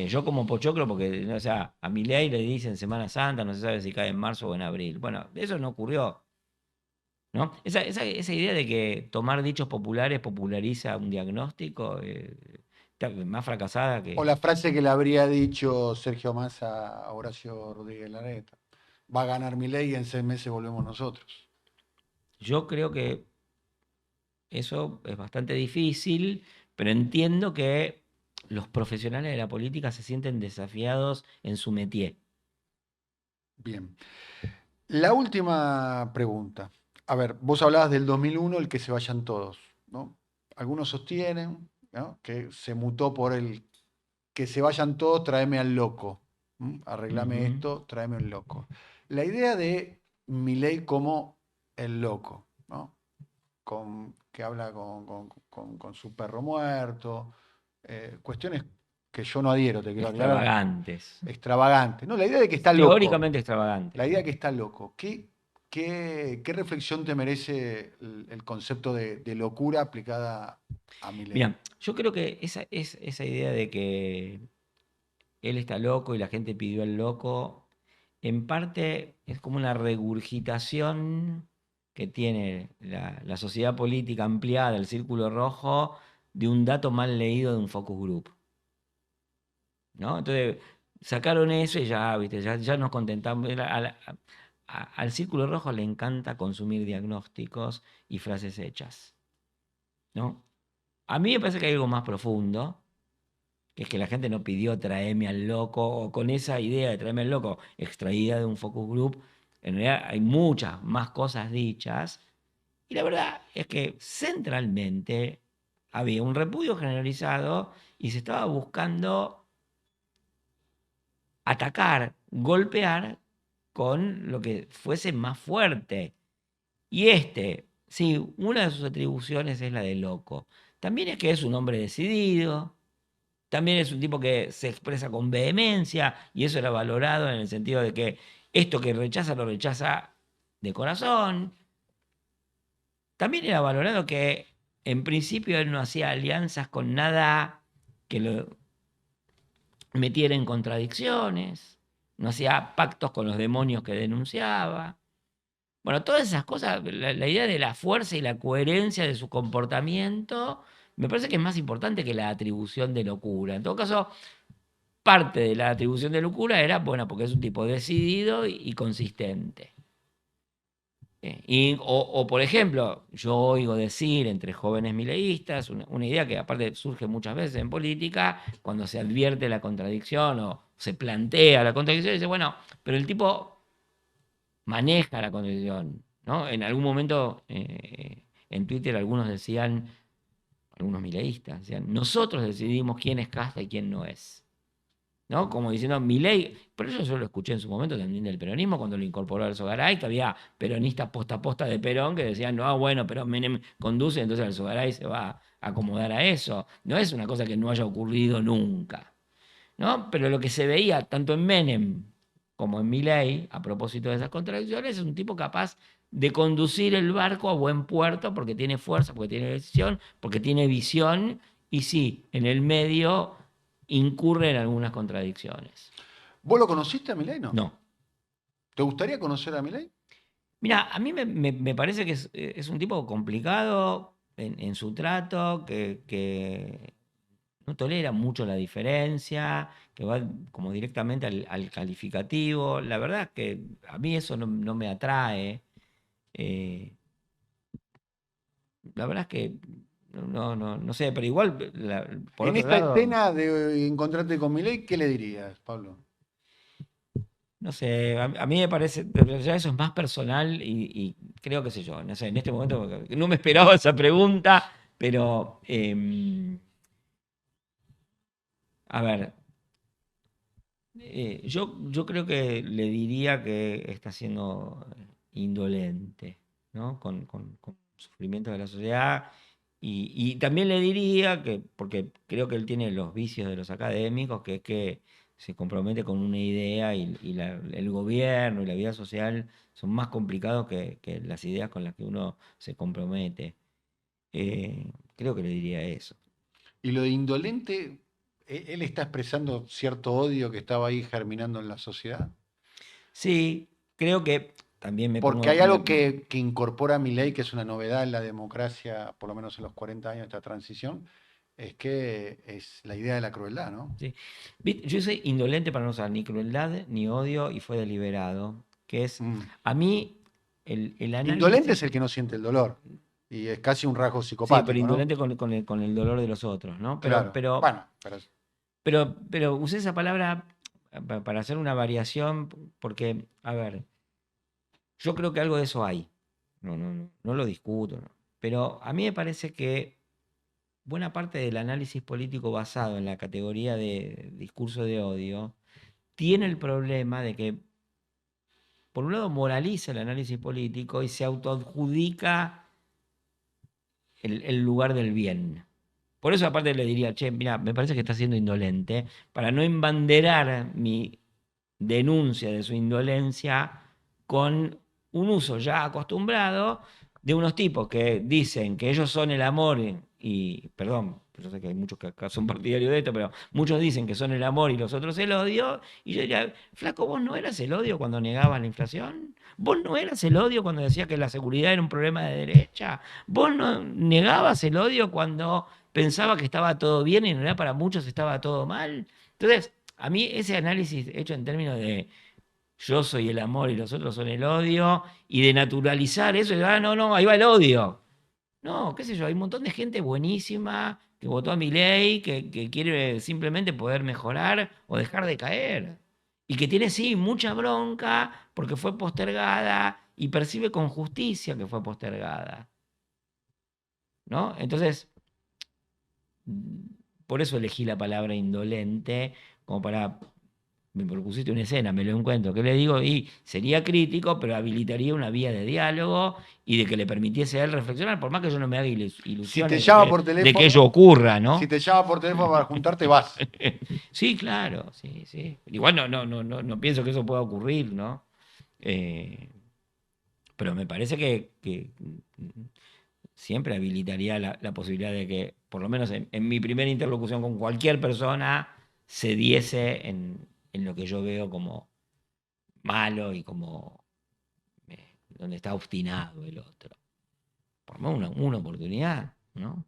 yo como pochoclo, porque o sea, a Milei le dicen Semana Santa, no se sabe si cae en marzo o en abril. Bueno, eso no ocurrió. ¿No? Esa idea de que tomar dichos populares populariza un diagnóstico, está más fracasada que... O la frase que le habría dicho Sergio Massa a Horacio Rodríguez Larreta. Va a ganar Milei y en 6 meses volvemos nosotros. Yo creo que eso es bastante difícil, pero entiendo que los profesionales de la política se sienten desafiados en su métier. Bien. La última pregunta. A ver, vos hablabas del 2001, el que se vayan todos, ¿no? Algunos sostienen, ¿no?, que se mutó por el que se vayan todos, tráeme al loco. Arreglame esto, tráeme un loco. La idea de Milei como el loco, ¿no? Que habla con su perro muerto, cuestiones que yo no adhiero, te quiero aclarar. Extravagantes. Extravagantes. No, la idea de que está loco. Teóricamente extravagante. La idea de que está loco. ¿Qué reflexión te merece el concepto de locura aplicada a Milei? Bien, yo creo que esa idea de que él está loco y la gente pidió al loco, en parte es como una regurgitación que tiene la sociedad política ampliada, el círculo rojo, de un dato mal leído de un focus group. ¿No? Entonces, sacaron eso y ya, ¿viste? Ya nos contentamos. Al círculo rojo le encanta consumir diagnósticos y frases hechas, ¿no? A mí me parece que hay algo más profundo, que es que la gente no pidió traerme al loco, o con esa idea de traerme al loco extraída de un focus group. En realidad hay muchas más cosas dichas, y la verdad es que centralmente había un repudio generalizado y se estaba buscando atacar, golpear con lo que fuese más fuerte. Y sí, una de sus atribuciones es la de loco. También es que es un hombre decidido, también es un tipo que se expresa con vehemencia, y eso era valorado en el sentido de que esto que rechaza, lo rechaza de corazón. También era valorado que en principio él no hacía alianzas con nada que lo metiera en contradicciones, no hacía pactos con los demonios que denunciaba. Bueno, todas esas cosas, la idea de la fuerza y la coherencia de su comportamiento, me parece que es más importante que la atribución de locura. En todo caso, parte de la atribución de locura era, bueno, porque es un tipo decidido y consistente. O, por ejemplo, yo oigo decir entre jóvenes mileístas una idea que aparte surge muchas veces en política, cuando se advierte la contradicción o se plantea la contradicción, dice, bueno, pero el tipo maneja la contradicción, ¿no? En algún momento en Twitter algunos decían, algunos mileístas, decían, nosotros decidimos quién es casta y quién no es. ¿No? Como diciendo, Milei, pero eso yo lo escuché en su momento también del peronismo, cuando lo incorporó al Sogaray, que había peronistas posta a posta de Perón que decían, no, bueno, pero Menem conduce, entonces el Sogaray se va a acomodar a eso. No es una cosa que no haya ocurrido nunca, ¿no? Pero lo que se veía tanto en Menem como en Milei, a propósito de esas contradicciones, es un tipo capaz de conducir el barco a buen puerto porque tiene fuerza, porque tiene decisión, porque tiene visión, y sí, en el medio incurre en algunas contradicciones. ¿Vos lo conociste a Milei, no? No. ¿Te gustaría conocer a Milei? Mira, a mí me parece que es un tipo complicado en su trato, que no tolera mucho la diferencia, que va como directamente al calificativo. La verdad es que a mí eso no me atrae. La verdad es que no sé, pero igual... por en otro esta lado, escena de encontrarte con Milei, ¿qué le dirías, Pablo? no sé, a mí me parece, ya eso es más personal y creo que sé yo, no sé, en este momento no me esperaba esa pregunta, pero a ver, yo creo que le diría que está siendo indolente, ¿no? Con sufrimiento de la sociedad. Y también le diría que, porque creo que él tiene los vicios de los académicos, que es que se compromete con una idea y el gobierno y la vida social son más complicados que las ideas con las que uno se compromete. Creo que le diría eso. Y lo de indolente, ¿él está expresando cierto odio que estaba ahí germinando en la sociedad? Sí, creo que también me Porque pongo- hay algo que incorpora Milei, que es una novedad en la democracia, por lo menos en los 40 años de esta transición, es que es la idea de la crueldad, ¿no? Sí. Yo soy indolente para no usar ni crueldad ni odio y fue deliberado. Que es, a mí, el análisis... Indolente es el que no siente el dolor. Y es casi un rasgo Sí, psicopático, pero ¿no? indolente con el dolor de los otros, ¿no? Claro. Bueno, pero usé esa palabra para hacer una variación, porque, a ver, yo creo que algo de eso hay. No lo discuto, ¿no? Pero a mí me parece que buena parte del análisis político basado en la categoría de discurso de odio tiene el problema de que, por un lado, moraliza el análisis político y se autoadjudica el lugar del bien. Por eso, aparte, le diría, che, mira, me parece que está siendo indolente, para no embanderar mi denuncia de su indolencia con un uso ya acostumbrado de unos tipos que dicen que ellos son el amor y, perdón, yo sé que hay muchos que acá son partidarios de esto, pero muchos dicen que son el amor y los otros el odio, y yo diría, flaco, ¿vos no eras el odio cuando negabas la inflación? ¿Vos no eras el odio cuando decías que la seguridad era un problema de derecha? ¿Vos no negabas el odio cuando pensaba que estaba todo bien y en realidad para muchos estaba todo mal? Entonces, a mí ese análisis hecho en términos de yo soy el amor y los otros son el odio, y de naturalizar eso, y no, ahí va el odio. No, qué sé yo, hay un montón de gente buenísima que votó a Milei, que quiere simplemente poder mejorar o dejar de caer. Y que tiene, sí, mucha bronca porque fue postergada y percibe con justicia que fue postergada. ¿No? Entonces, por eso elegí la palabra indolente, como para... Me propusiste una escena, me lo encuentro, ¿qué le digo? Y sería crítico, pero habilitaría una vía de diálogo y de que le permitiese a él reflexionar, por más que yo no me haga ilusiones Si te llama por teléfono, de que ello ocurra, ¿no? Si te llama por teléfono para juntarte, vas. Sí, claro, sí. Igual no pienso que eso pueda ocurrir, ¿no? Pero me parece que siempre habilitaría la posibilidad de que, por lo menos en mi primera interlocución con cualquier persona, se diese en lo que yo veo como malo y como donde está obstinado el otro. Por lo menos una oportunidad, ¿no?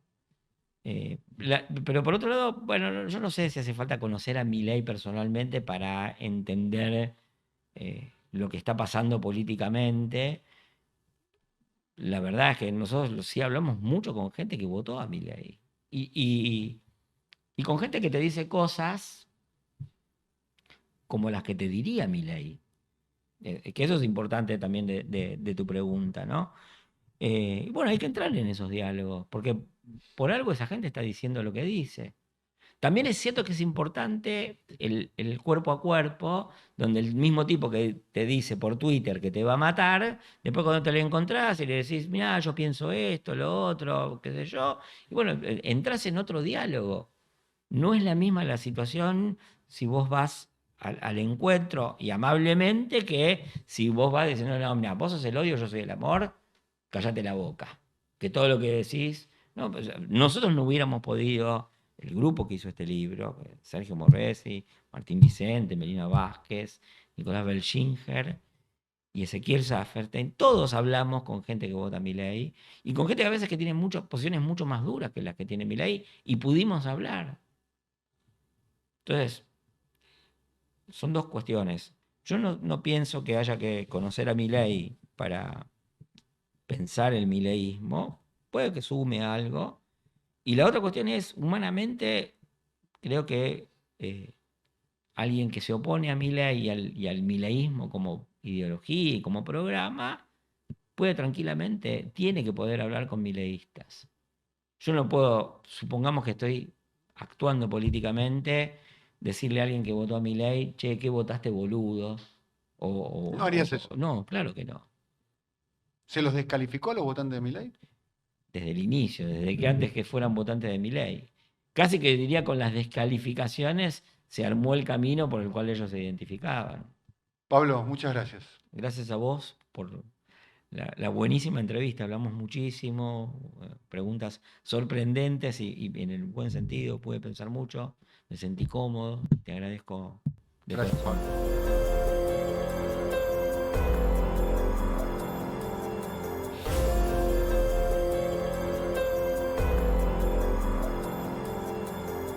Pero por otro lado, bueno, yo no sé si hace falta conocer a Milei personalmente para entender lo que está pasando políticamente. La verdad es que nosotros sí hablamos mucho con gente que votó a Milei. Y con gente que te dice cosas como las que te diría Milei. Que eso es importante también de tu pregunta, ¿no? Y bueno, hay que entrar en esos diálogos, porque por algo esa gente está diciendo lo que dice. También es cierto que es importante el cuerpo a cuerpo, donde el mismo tipo que te dice por Twitter que te va a matar, después cuando te lo encontrás y le decís, mirá, yo pienso esto, lo otro, qué sé yo, y bueno, entras en otro diálogo. No es la misma la situación si vos vas al encuentro y amablemente que si vos vas diciendo, no, mira, vos sos el odio, yo soy el amor, cállate la boca. Que todo lo que decís... No, pues, nosotros no hubiéramos podido, el grupo que hizo este libro, Sergio Morresi, Martín Vicente, Melina Vázquez, Nicolás Belchinger y Ezequiel Safferstein, todos hablamos con gente que vota a Milei y con gente que a veces que tiene posiciones mucho más duras que las que tiene Milei y pudimos hablar. Entonces, son dos cuestiones. Yo no pienso que haya que conocer a Milei para pensar el mileísmo. Puede que sume algo. Y la otra cuestión es, humanamente, creo que alguien que se opone a Milei y al mileísmo como ideología y como programa, puede tranquilamente, tiene que poder hablar con mileístas. Yo no puedo, supongamos que estoy actuando políticamente, decirle a alguien que votó a Milei, che, ¿qué votaste, boludo? ¿No harías eso? No, claro que no. ¿Se los descalificó a los votantes de Milei? Desde el inicio, desde que antes que fueran votantes de Milei. Casi que diría con las descalificaciones se armó el camino por el cual ellos se identificaban. Pablo, muchas gracias. Gracias a vos por la buenísima entrevista. Hablamos muchísimo, preguntas sorprendentes y en el buen sentido. Pude pensar mucho, me sentí cómodo. Te agradezco de Gracias, corazón. Pablo.